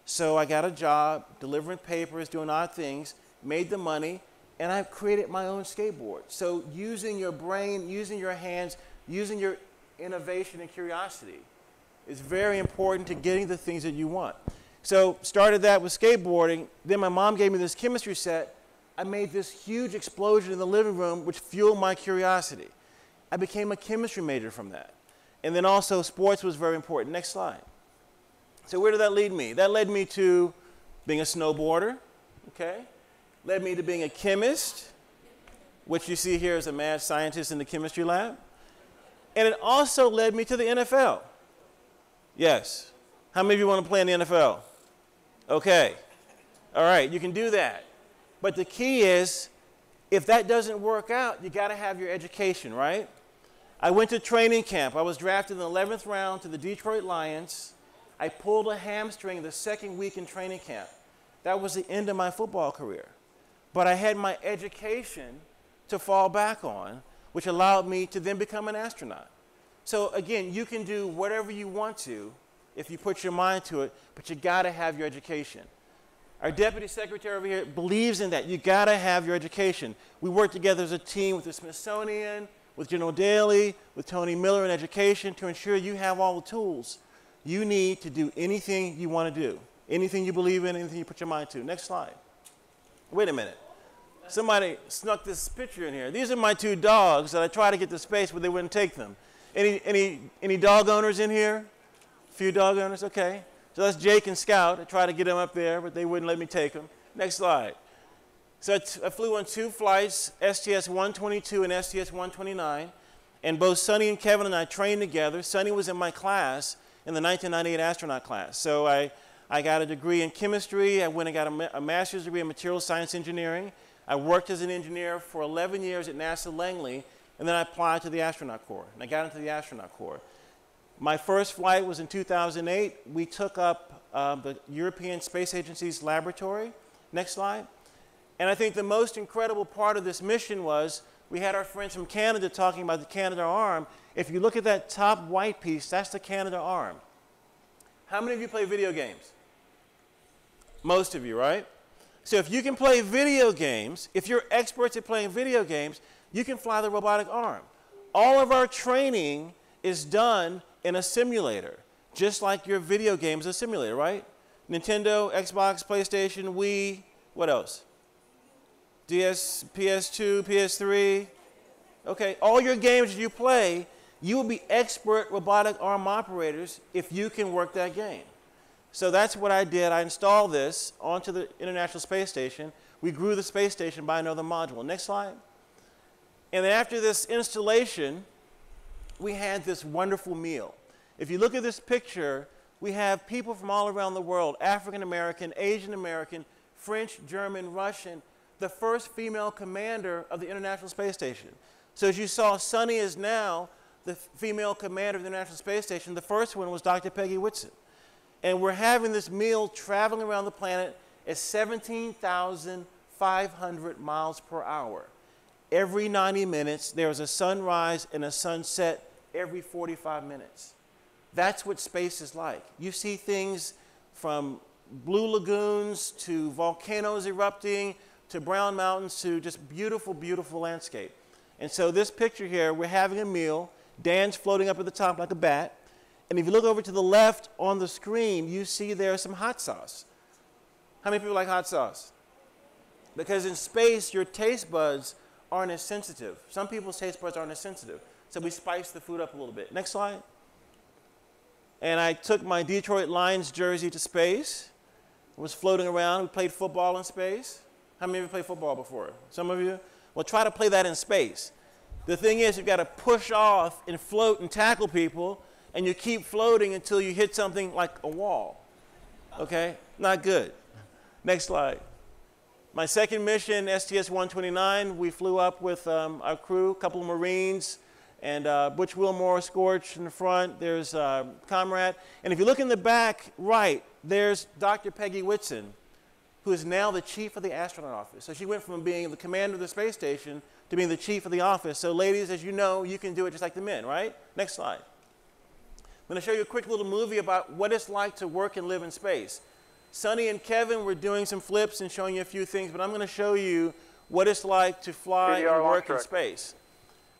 So I got a job delivering papers, doing odd things, made the money, and I've created my own skateboard. So using your brain, using your hands, using your innovation and curiosity is very important to getting the things that you want. So started that with skateboarding. Then my mom gave me this chemistry set. I made this huge explosion in the living room, which fueled my curiosity. I became a chemistry major from that. And then also sports was very important. Next slide. So where did that lead me? That led me to being a snowboarder, okay? Led me to being a chemist, which you see here as a mad scientist in the chemistry lab. And it also led me to the NFL. Yes. How many of you want to play in the NFL? Okay. All right, you can do that. But the key is, if that doesn't work out, you got to have your education, right? I went to training camp. I was drafted in the 11th round to the Detroit Lions. I pulled a hamstring the second week in training camp. That was the end of my football career. But I had my education to fall back on, which allowed me to then become an astronaut. So again, you can do whatever you want to if you put your mind to it, but you got to have your education. Our deputy secretary over here believes in that. You gotta have your education. We work together as a team with the Smithsonian, with General Daly, with Tony Miller in education to ensure you have all the tools you need to do anything you want to do, anything you believe in, anything you put your mind to. Next slide. Wait a minute. Somebody snuck this picture in here. These are my two dogs that I tried to get to space, but they wouldn't take them. Any dog owners in here? A few dog owners? Okay. So that's Jake and Scout. I tried to get them up there, but they wouldn't let me take them. Next slide. So I flew on 2 flights, STS-122 and STS-129, and both Suni and Kevin and I trained together. Suni was in my class in the 1998 astronaut class. So I got a degree in chemistry. I went and got a master's degree in material science engineering. I worked as an engineer for 11 years at NASA Langley, and then I applied to the astronaut corps, and I got into the astronaut corps. My first flight was in 2008. We took up the European Space Agency's laboratory. Next slide. And I think the most incredible part of this mission was we had our friends from Canada talking about the Canadarm. If you look at that top white piece, that's the Canadarm. How many of you play video games? Most of you, right? So if you can play video games, if you're experts at playing video games, you can fly the robotic arm. All of our training is done in a simulator, just like your video game is a simulator, right? Nintendo, Xbox, PlayStation, Wii, what else? DS, PS2, PS3. Okay, all your games you play, you will be expert robotic arm operators if you can work that game. So that's what I did. I installed this onto the International Space Station. We grew the space station by another module. Next slide. And then after this installation, we had this wonderful meal. If you look at this picture, we have people from all around the world, African American, Asian American, French, German, Russian, the first female commander of the International Space Station. So as you saw, Suni is now the female commander of the International Space Station. The first one was Dr. Peggy Whitson. And we're having this meal traveling around the planet at 17,500 miles per hour. Every 90 minutes, there's a sunrise and a sunset every 45 minutes. That's what space is like. You see things from blue lagoons to volcanoes erupting to brown mountains to just beautiful, beautiful landscape. And so this picture here, we're having a meal. Dan's floating up at the top like a bat. And if you look over to the left on the screen, you see there's some hot sauce. How many people like hot sauce? Because in space, your taste buds aren't as sensitive. Some people's taste buds aren't as sensitive. So we spice the food up a little bit. Next slide. And I took my Detroit Lions jersey to space. I was floating around. We played football in space. How many of you played football before? Some of you? Well, try to play that in space. The thing is, you've got to push off and float and tackle people, and you keep floating until you hit something like a wall. Okay? Not good. Next slide. My second mission, STS-129, we flew up with our crew, a couple of Marines, and Butch Wilmore, Scorch in the front. There's Comrade. And if you look in the back right, there's Dr. Peggy Whitson, who is now the chief of the astronaut office. So she went from being the commander of the space station to being the chief of the office. So ladies, as you know, you can do it just like the men, right? Next slide. I'm going to show you a quick little movie about what it's like to work and live in space. Suni and Kevin were doing some flips and showing you a few things, but I'm going to show you what it's like to fly and work in space.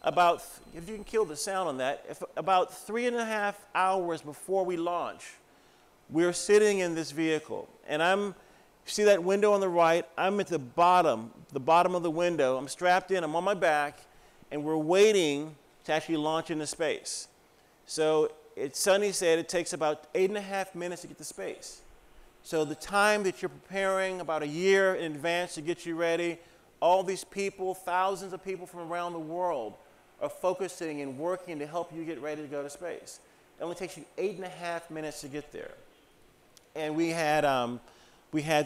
About, if you can kill the sound on that, about 3.5 hours before we launch, we're sitting in this vehicle. And see that window on the right? I'm at the bottom of the window. I'm strapped in, I'm on my back, and we're waiting to actually launch into space. So Suni said it takes about 8.5 minutes to get to space. So the time that you're preparing, about a year in advance to get you ready, all these people, thousands of people from around the world are focusing and working to help you get ready to go to space. It only takes you 8.5 minutes to get there. And we had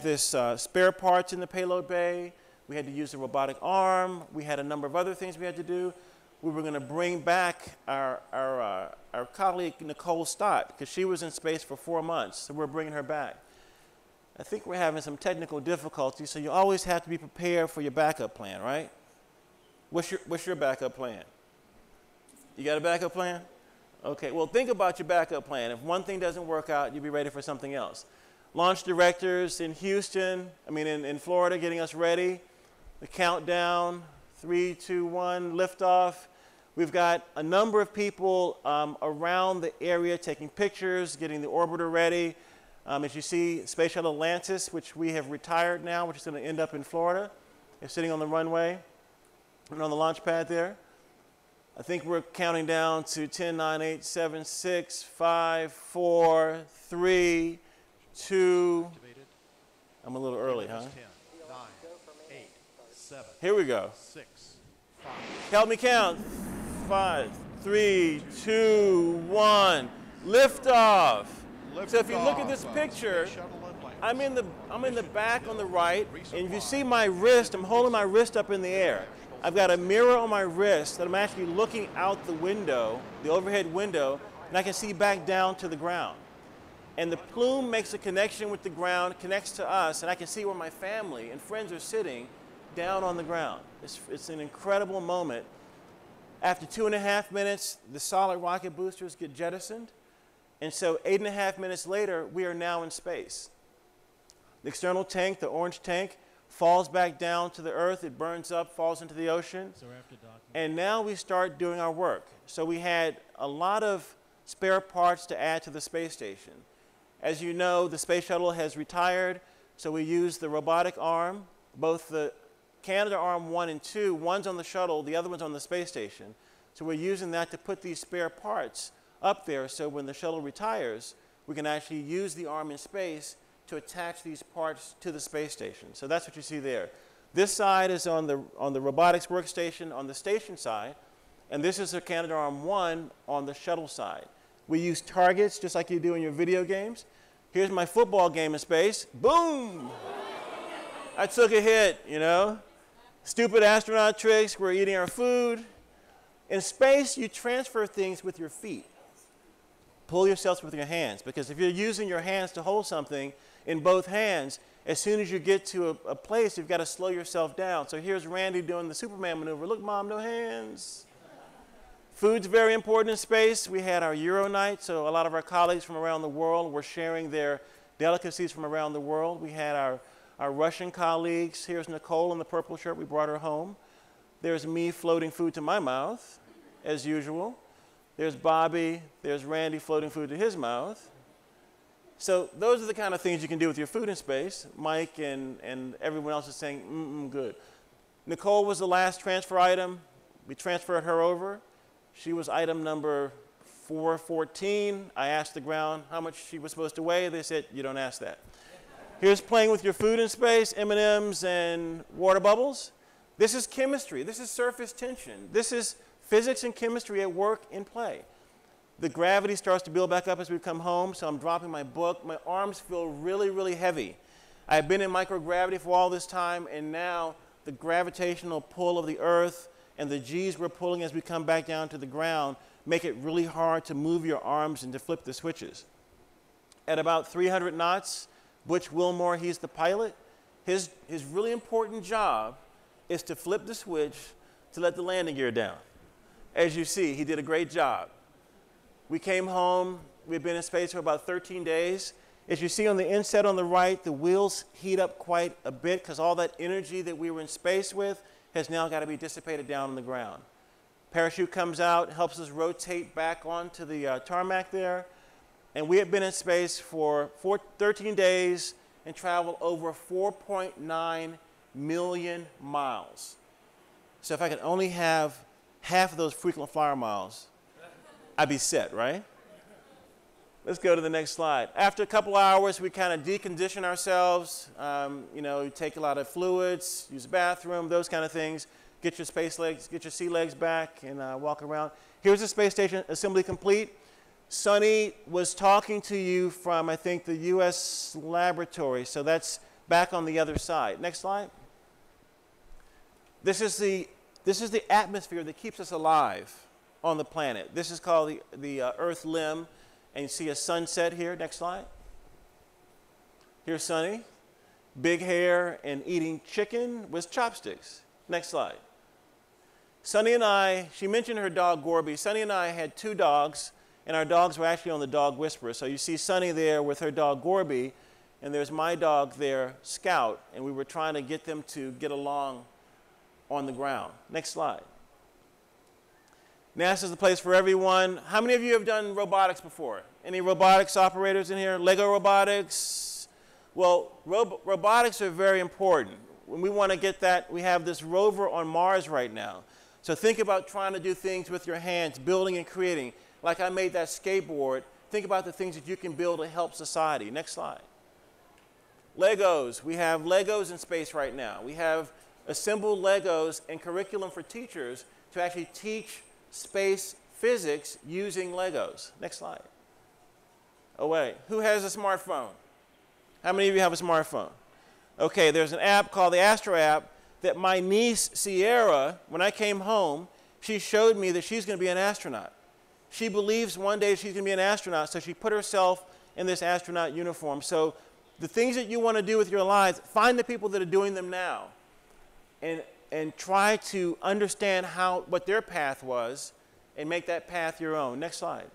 this spare parts in the payload bay. We had to use a robotic arm. We had a number of other things we had to do. We were going to bring back our colleague, Nicole Stott, because she was in space for 4 months, so we're bringing her back. I think we're having some technical difficulties, so you always have to be prepared for your backup plan, right? What's your backup plan? You got a backup plan? Okay, well, think about your backup plan. If one thing doesn't work out, you'll be ready for something else. launch directors in Houston, in Florida, getting us ready. The countdown, 3, 2, 1, liftoff. We've got a number of people around the area taking pictures, getting the orbiter ready. As you see, Space Shuttle Atlantis, which we have retired now, which is going to end up in Florida. It's sitting on the runway and on the launch pad there. I think we're counting down to 10, 9, 8, 7, 6, 5, 4, 3, 2. I'm a little early, huh? 10, 9, 8, 7. Here we go. 6, 5. Help me count. 5, 3, 2, 1. Liftoff. So if you look at this picture, I'm in the back on the right, and if you see my wrist, I'm holding my wrist up in the air. I've got a mirror on my wrist that I'm actually looking out the window, the overhead window, and I can see back down to the ground. And the plume makes a connection with the ground, connects to us, and I can see where my family and friends are sitting down on the ground. It's an incredible moment. After 2.5 minutes, the solid rocket boosters get jettisoned. And so 8.5 minutes later, we are now in space. The external tank, the orange tank, falls back down to the Earth. It burns up, falls into the ocean. So after docking. And now we start doing our work. So we had a lot of spare parts to add to the space station. As you know, the space shuttle has retired, so we use the robotic arm, both the Canadarm 1 and 2. One's on the shuttle, the other one's on the space station. So we're using that to put these spare parts up there, so when the shuttle retires, we can actually use the arm in space to attach these parts to the space station. So that's what you see there. This side is on the robotics workstation on the station side, and this is the Canadarm 1 on the shuttle side. We use targets just like you do in your video games. Here's my football game in space. Boom! I took a hit, you know. Stupid astronaut tricks, we're eating our food. In space, you transfer things with your feet. Pull yourselves with your hands, because if you're using your hands to hold something in both hands, as soon as you get to a place, you've got to slow yourself down. So here's Randy doing the Superman maneuver. Look, Mom, no hands. Food's very important in space. We had our Euro night, so a lot of our colleagues from around the world were sharing their delicacies from around the world. We had our Russian colleagues. Here's Nicole in the purple shirt. We brought her home. There's me floating food to my mouth, as usual. There's Bobby. There's Randy floating food to his mouth. So those are the kind of things you can do with your food in space. Mike and everyone else is saying, good. Nicole was the last transfer item. We transferred her over. She was item number 414. I asked the ground how much she was supposed to weigh. They said, you don't ask that. Here's playing with your food in space, M&Ms and water bubbles. This is chemistry. This is surface tension. This is physics and chemistry at work in play. The gravity starts to build back up as we come home, so I'm dropping my book. My arms feel really, really heavy. I've been in microgravity for all this time, and now the gravitational pull of the Earth and the G's we're pulling as we come back down to the ground make it really hard to move your arms and to flip the switches. At about 300 knots, Butch Wilmore, he's the pilot. His really important job is to flip the switch to let the landing gear down. As you see, he did a great job. We came home. We've been in space for about 13 days. As you see on the inset on the right, the wheels heat up quite a bit because all that energy that we were in space with has now got to be dissipated down on the ground. Parachute comes out, helps us rotate back onto the tarmac there. And we have been in space for 13 days and traveled over 4.9 million miles. So if I could only have half of those frequent flyer miles, I'd be set, right? Let's go to the next slide. After a couple hours, we kind of decondition ourselves. Take a lot of fluids, use the bathroom, those kind of things. Get your space legs, get your sea legs back, and walk around. Here's the space station assembly complete. Suni was talking to you from, I think, the U.S. laboratory, so that's back on the other side. Next slide. This is the atmosphere that keeps us alive on the planet. This is called the Earth limb, and you see a sunset here. Next slide. Here's Suni, big hair and eating chicken with chopsticks. Next slide. Suni and I, she mentioned her dog Gorby. Suni and I had 2 dogs, and our dogs were actually on the dog whisperer. So you see Suni there with her dog Gorby, and there's my dog there, Scout, and we were trying to get them to get along on the ground. Next slide. NASA's the place for everyone. How many of you have done robotics before? Any robotics operators in here? Lego robotics? Well, robotics are very important. When we want to get that, we have this rover on Mars right now. So think about trying to do things with your hands, building and creating. Like I made that skateboard. Think about the things that you can build to help society. Next slide. Legos. We have Legos in space right now. We have assembled Legos and curriculum for teachers to actually teach space physics using Legos. Next slide. Oh, wait. Who has a smartphone? How many of you have a smartphone? Okay, there's an app called the Astro app that my niece, Sierra, when I came home, she showed me that she's going to be an astronaut. She believes one day she's going to be an astronaut, so she put herself in this astronaut uniform. So the things that you want to do with your lives, find the people that are doing them now and try to understand what their path was and make that path your own. Next slide.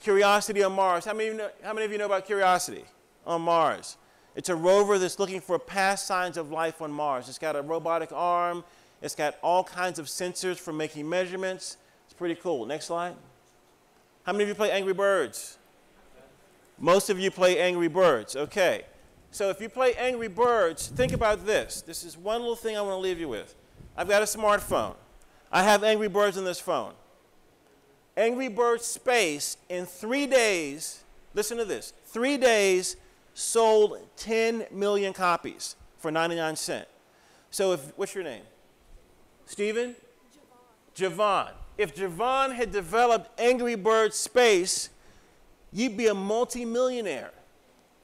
Curiosity on Mars. How many of you know about Curiosity on Mars? It's a rover that's looking for past signs of life on Mars. It's got a robotic arm. It's got all kinds of sensors for making measurements. It's pretty cool. Next slide. How many of you play Angry Birds? Most of you play Angry Birds. Okay. So if you play Angry Birds, think about this. This is one little thing I want to leave you with. I've got a smartphone. I have Angry Birds on this phone. Angry Birds Space in 3 days, listen to this, 3 days sold 10 million copies for 99 cents. So what's your name? Steven? Javon. If Javon had developed Angry Birds Space, you'd be a multi-millionaire.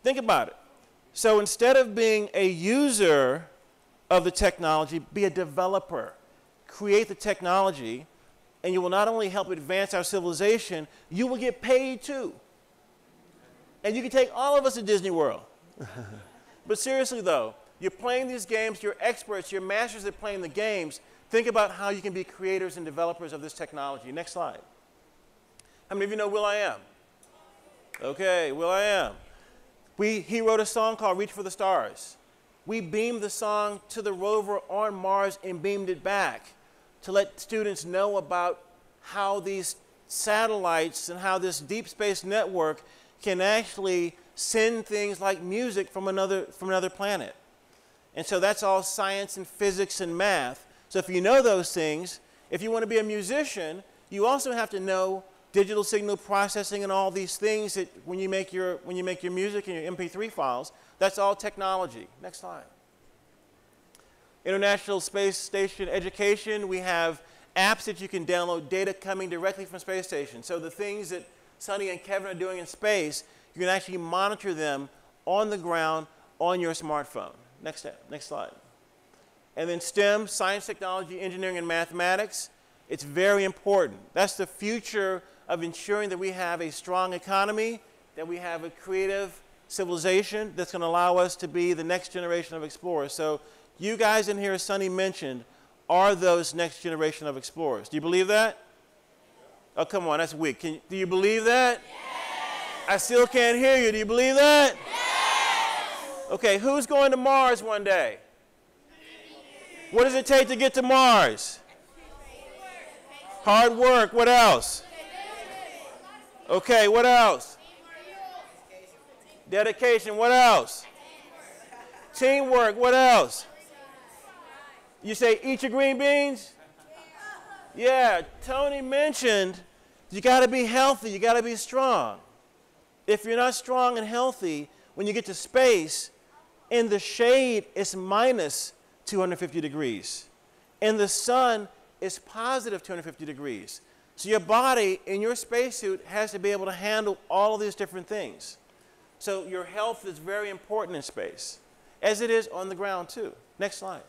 Think about it. So instead of being a user of the technology, be a developer. Create the technology, and you will not only help advance our civilization, you will get paid too. And you can take all of us to Disney World. But seriously though, you're playing these games, you're experts, you're masters at playing the games. Think about how you can be creators and developers of this technology. Next slide. How many of you know will.i.am? Okay, will.i.am. He wrote a song called Reach for the Stars. We beamed the song to the rover on Mars and beamed it back to let students know about how these satellites and how this deep space network can actually send things like music from another planet. And so that's all science and physics and math. So if you know those things, if you want to be a musician, you also have to know digital signal processing and all these things that when you make your music and your MP3 files, that's all technology. Next slide. International Space Station education, we have apps that you can download, data coming directly from space stations. So the things that Suni and Kevin are doing in space, you can actually monitor them on the ground on your smartphone. Next slide. And then STEM, science, technology, engineering, and mathematics. It's very important. That's the future of ensuring that we have a strong economy, that we have a creative civilization that's going to allow us to be the next generation of explorers. So you guys in here, as Suni mentioned, are those next generation of explorers. Do you believe that? Oh, come on, that's weak. Do you believe that? Yes. I still can't hear you. Do you believe that? Yes. Okay, who's going to Mars one day? What does it take to get to Mars? Hard work. What else? Okay, what else? Dedication. What else? Teamwork. What else? You say eat your green beans? Yeah, Tony mentioned you got to be healthy, you got to be strong. If you're not strong and healthy, when you get to space, in the shade it's minus 250 degrees. In the sun it's positive 250 degrees. So your body in your spacesuit has to be able to handle all of these different things. So your health is very important in space, as it is on the ground too. Next slide.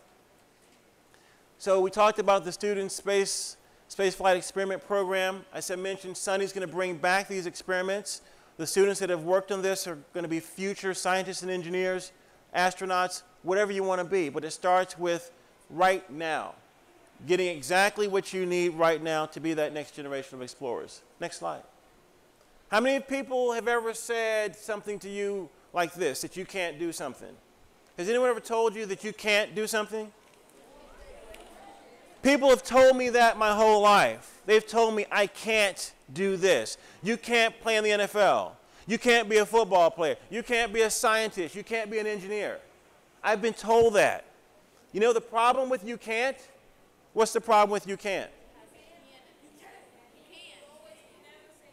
So we talked about the Student Spaceflight Experiment Program. As I mentioned, Suni's going to bring back these experiments. The students that have worked on this are going to be future scientists and engineers, astronauts, whatever you want to be. But it starts with right now, getting exactly what you need right now to be that next generation of explorers. Next slide. How many people have ever said something to you like this, that you can't do something? Has anyone ever told you that you can't do something? People have told me that my whole life. They've told me I can't do this. You can't play in the NFL. You can't be a football player. You can't be a scientist. You can't be an engineer. I've been told that. You know the problem with you can't? What's the problem with you can't?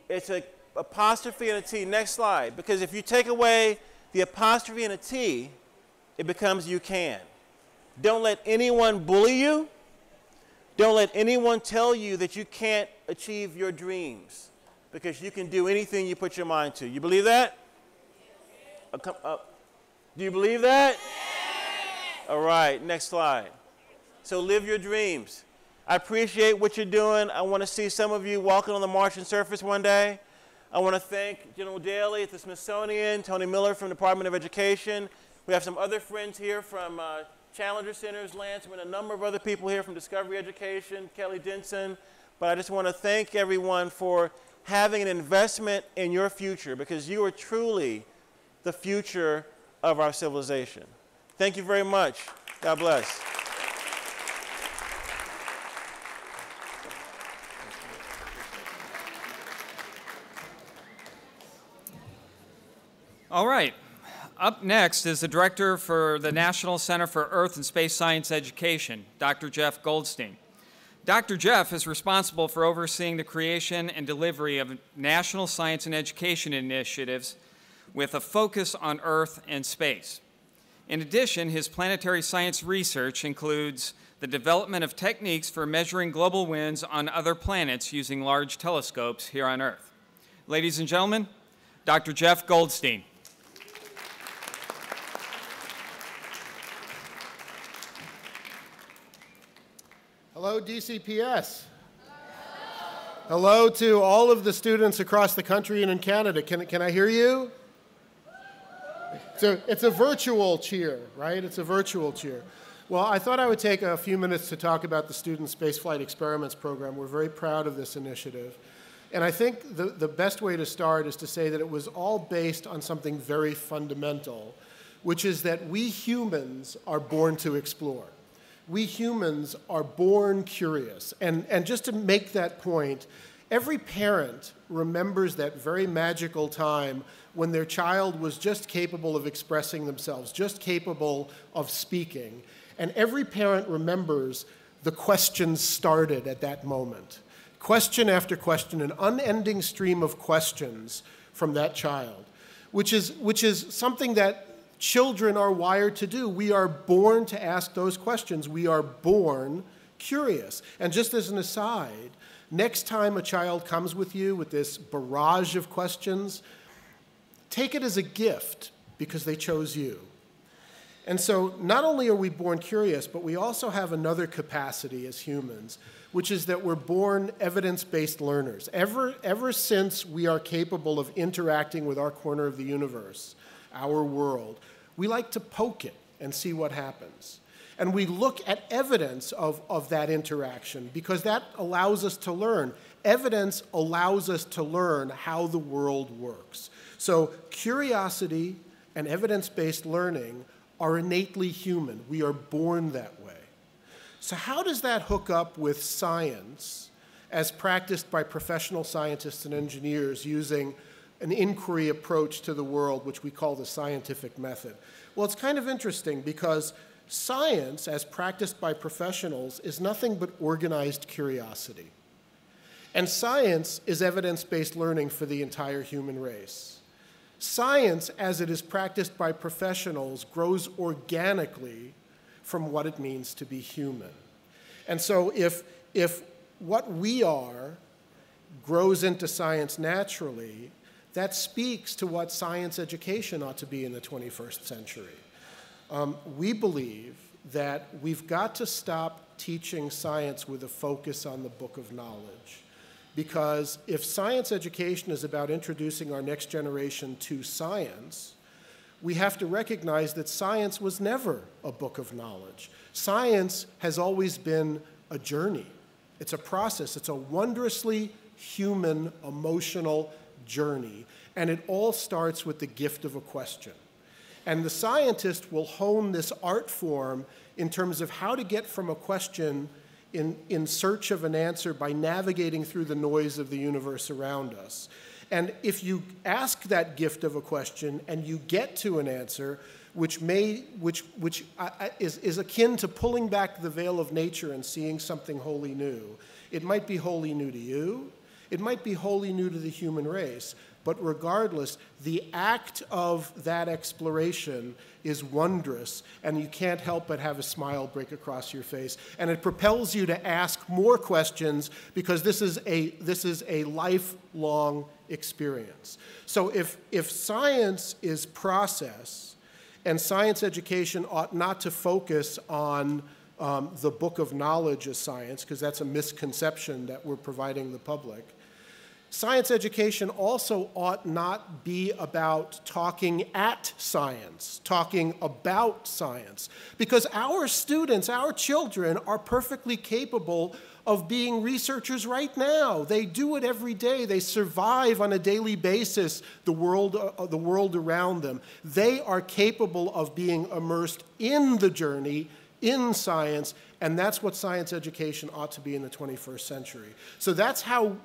It's an apostrophe and a T. Next slide. Because if you take away the apostrophe and a T, it becomes you can. Don't let anyone bully you. Don't let anyone tell you that you can't achieve your dreams, because you can do anything you put your mind to. You believe that? Do you believe that? All right, next slide. So live your dreams. I appreciate what you're doing. I want to see some of you walking on the Martian surface one day. I want to thank General Daly at the Smithsonian, Tony Miller from the Department of Education. We have some other friends here from Challenger Centers, Lance, and a number of other people here from Discovery Education, Kelly Denson. But I just want to thank everyone for having an investment in your future, because you are truly the future of our civilization. Thank you very much. God bless. All right. Up next is the Director for the National Center for Earth and Space Science Education, Dr. Jeff Goldstein. Dr. Jeff is responsible for overseeing the creation and delivery of national science and education initiatives with a focus on Earth and space. In addition, his planetary science research includes the development of techniques for measuring global winds on other planets using large telescopes here on Earth. Ladies and gentlemen, Dr. Jeff Goldstein. Hello, DCPS. Hello to all of the students across the country and in Canada. Can I hear you? So it's a virtual cheer, right? It's a virtual cheer. Well, I thought I would take a few minutes to talk about the Student Spaceflight Experiments Program. We're very proud of this initiative. And I think the best way to start is to say that it was all based on something very fundamental, which is that we humans are born to explore. We humans are born curious. And just to make that point, every parent remembers that very magical time when their child was just capable of expressing themselves, just capable of speaking. And every parent remembers the questions started at that moment. Question after question, an unending stream of questions from that child, which is something that children are wired to do. We are born to ask those questions. We are born curious. And just as an aside, next time a child comes with you with this barrage of questions, take it as a gift because they chose you. And so not only are we born curious, but we also have another capacity as humans, which is that we're born evidence-based learners. Ever since we are capable of interacting with our corner of the universe, our world, we like to poke it and see what happens. And we look at evidence of that interaction because that allows us to learn. Evidence allows us to learn how the world works. So curiosity and evidence-based learning are innately human. We are born that way. So how does that hook up with science as practiced by professional scientists and engineers using an inquiry approach to the world, which we call the scientific method? Well, it's kind of interesting because science, as practiced by professionals, is nothing but organized curiosity. And science is evidence-based learning for the entire human race. Science, as it is practiced by professionals, grows organically from what it means to be human. And so if what we are grows into science naturally, that speaks to what science education ought to be in the 21st century. We believe that we've got to stop teaching science with a focus on the book of knowledge. Because if science education is about introducing our next generation to science, we have to recognize that science was never a book of knowledge. Science has always been a journey. It's a process. It's a wondrously human, emotional, journey. And it all starts with the gift of a question. And the scientist will hone this art form in terms of how to get from a question in search of an answer by navigating through the noise of the universe around us. And if you ask that gift of a question and you get to an answer, which is akin to pulling back the veil of nature and seeing something wholly new. It might be wholly new to you. It might be wholly new to the human race. But regardless, the act of that exploration is wondrous, and you can't help but have a smile break across your face. And it propels you to ask more questions because this is a lifelong experience. So if science is process, and science education ought not to focus on the book of knowledge as science, because that's a misconception that we're providing the public. Science education also ought not be about talking at science, talking about science, because our students, our children, are perfectly capable of being researchers right now. They do it every day. They survive on a daily basis the world around them. They are capable of being immersed in the journey, in science, and that's what science education ought to be in the 21st century. So that's how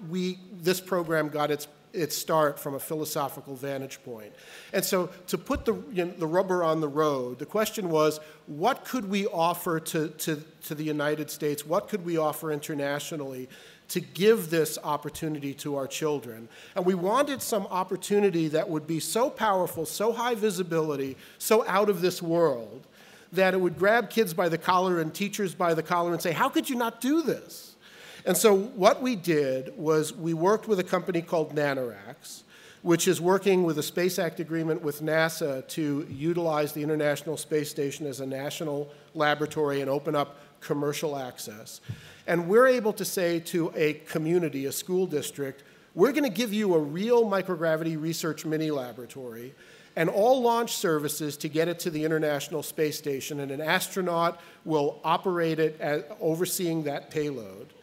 this program got its start from a philosophical vantage point. And so to put the rubber on the road, the question was, what could we offer to the United States? What could we offer internationally to give this opportunity to our children? And we wanted some opportunity that would be so powerful, so high visibility, so out of this world, that it would grab kids by the collar and teachers by the collar and say, how could you not do this? And so what we did was we worked with a company called NanoRacks, which is working with a Space Act agreement with NASA to utilize the International Space Station as a national laboratory and open up commercial access. And we're able to say to a community, a school district, we're going to give you a real microgravity research mini laboratory and all launch services to get it to the International Space Station, and an astronaut will operate it as overseeing that payload.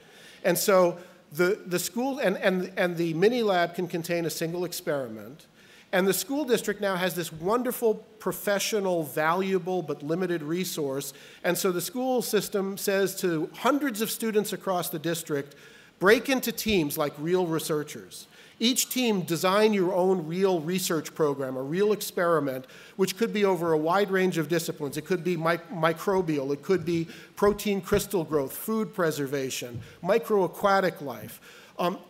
And so the school and the mini lab can contain a single experiment, and the school district now has this wonderful, professional, valuable, but limited resource. And so the school system says to hundreds of students across the district, break into teams like real researchers. Each team design your own real research program, a real experiment, which could be over a wide range of disciplines. It could be microbial, it could be protein crystal growth, food preservation, microaquatic life.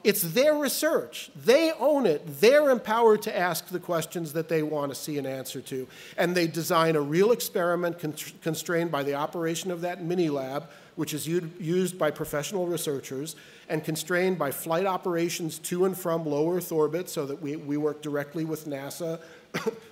It's their research. They own it. They're empowered to ask the questions that they want to see an answer to. And they design a real experiment constrained by the operation of that mini lab, which is used by professional researchers, and constrained by flight operations to and from low Earth orbit, so that we work directly with NASA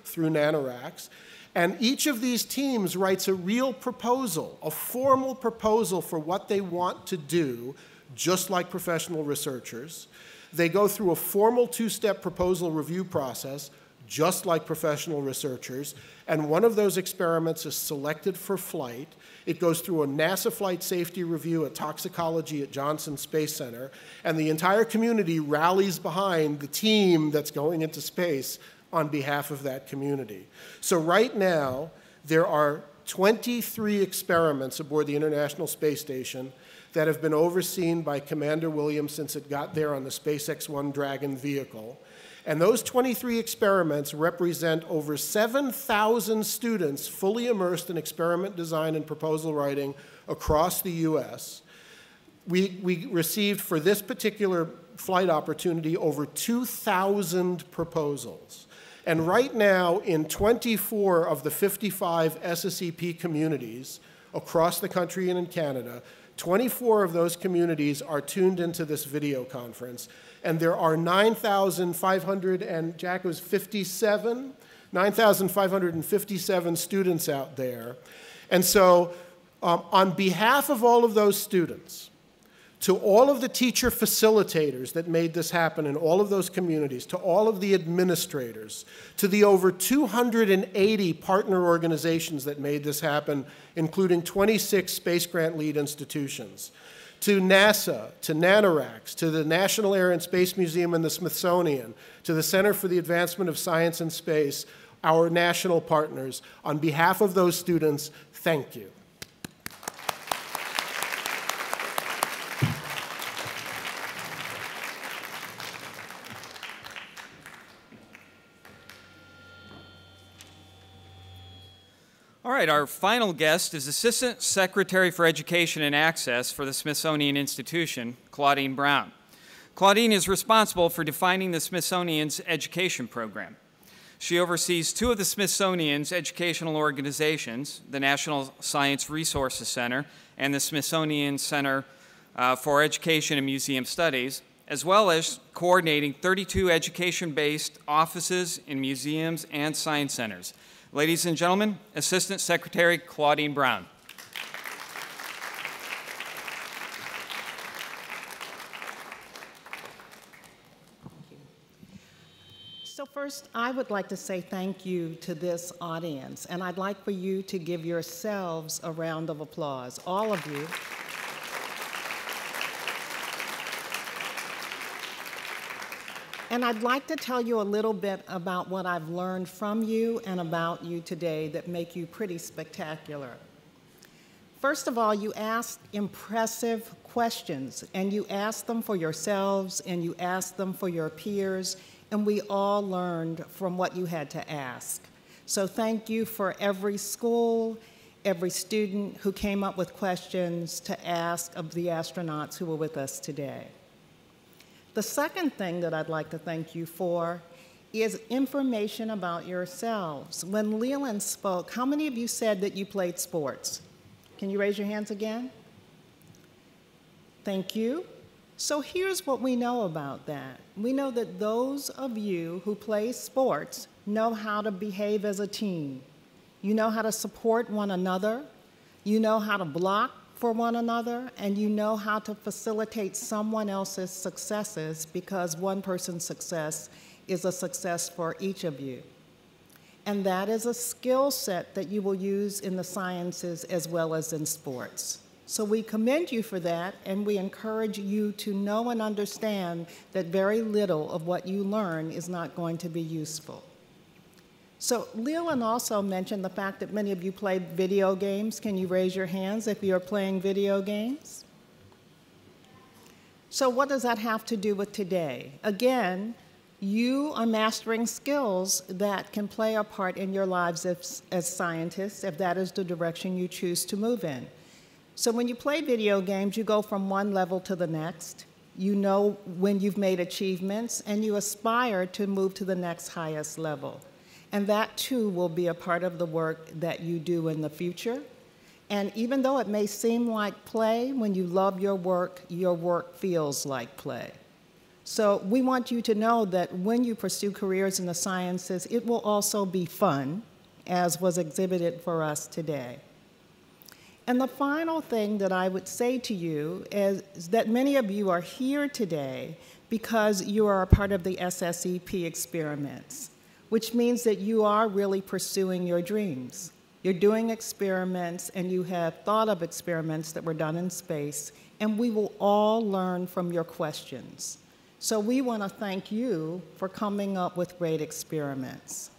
through NanoRacks. And each of these teams writes a real proposal, a formal proposal for what they want to do, just like professional researchers. They go through a formal two-step proposal review process, just like professional researchers, and one of those experiments is selected for flight. It goes through a NASA flight safety review, a toxicology at Johnson Space Center, and the entire community rallies behind the team that's going into space on behalf of that community. So right now, there are 23 experiments aboard the International Space Station that have been overseen by Commander Williams since it got there on the SpaceX-1 Dragon vehicle. And those 23 experiments represent over 7,000 students fully immersed in experiment design and proposal writing across the US. We received, for this particular flight opportunity, over 2,000 proposals. And right now, in 24 of the 55 SSEP communities across the country and in Canada, 24 of those communities are tuned into this video conference. And there are 9,557 students out there. And so on behalf of all of those students, to all of the teacher facilitators that made this happen in all of those communities, to all of the administrators, to the over 280 partner organizations that made this happen, including 26 space grant lead institutions, to NASA, to NanoRacks, to the National Air and Space Museum and the Smithsonian, to the Center for the Advancement of Science and Space, our national partners. On behalf of those students, thank you. All right, our final guest is Assistant Secretary for Education and Access for the Smithsonian Institution, Claudine Brown. Claudine is responsible for defining the Smithsonian's education program. She oversees two of the Smithsonian's educational organizations, the National Science Resources Center and the Smithsonian Center for Education and Museum Studies, as well as coordinating 32 education-based offices in museums and science centers. Ladies and gentlemen, Assistant Secretary Claudine Brown. So first, I would like to say thank you to this audience, and I'd like for you to give yourselves a round of applause, all of you. And I'd like to tell you a little bit about what I've learned from you and about you today that make you pretty spectacular. First of all, you asked impressive questions, and you asked them for yourselves, and you asked them for your peers, and we all learned from what you had to ask. So thank you for every school, every student who came up with questions to ask of the astronauts who were with us today. The second thing that I'd like to thank you for is information about yourselves. When Leland spoke, how many of you said that you played sports? Can you raise your hands again? Thank you. So here's what we know about that. We know that those of you who play sports know how to behave as a team. You know how to support one another. You know how to block for one another, and you know how to facilitate someone else's successes, because one person's success is a success for each of you. And that is a skill set that you will use in the sciences as well as in sports. So we commend you for that, and we encourage you to know and understand that very little of what you learn is not going to be useful. So Leland also mentioned the fact that many of you play video games. Can you raise your hands if you're playing video games? So what does that have to do with today? Again, you are mastering skills that can play a part in your lives as scientists, if that is the direction you choose to move in. So when you play video games, you go from one level to the next. You know when you've made achievements, and you aspire to move to the next highest level. And that, too, will be a part of the work that you do in the future. And even though it may seem like play, when you love your work feels like play. So we want you to know that when you pursue careers in the sciences, it will also be fun, as was exhibited for us today. And the final thing that I would say to you is that many of you are here today because you are a part of the SSEP experiments, which means that you are really pursuing your dreams. You're doing experiments, and you have thought of experiments that were done in space, and we will all learn from your questions. So we want to thank you for coming up with great experiments.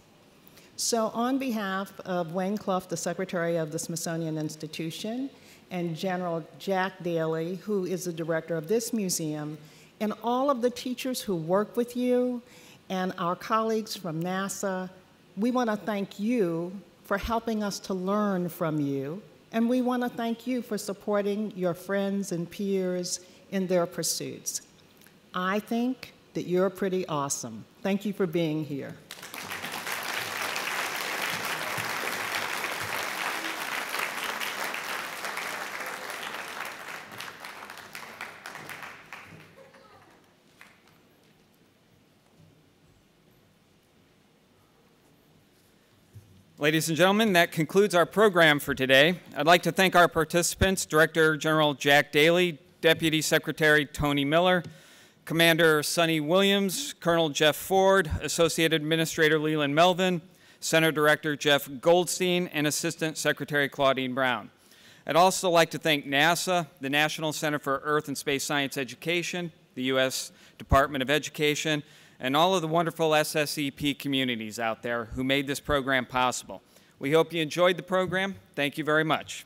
So on behalf of Wayne Clough, the Secretary of the Smithsonian Institution, and General Jack Daly, who is the director of this museum, and all of the teachers who work with you, and our colleagues from NASA, we want to thank you for helping us to learn from you, and we want to thank you for supporting your friends and peers in their pursuits. I think that you're pretty awesome. Thank you for being here. Ladies and gentlemen, that concludes our program for today. I'd like to thank our participants, Director General Jack Daly, Deputy Secretary Tony Miller, Commander Suni Williams, Colonel Jeff Ford, Associate Administrator Leland Melvin, Center Director Jeff Goldstein, and Assistant Secretary Claudine Brown. I'd also like to thank NASA, the National Center for Earth and Space Science Education, the U.S. Department of Education, and all of the wonderful SSEP communities out there who made this program possible. We hope you enjoyed the program. Thank you very much.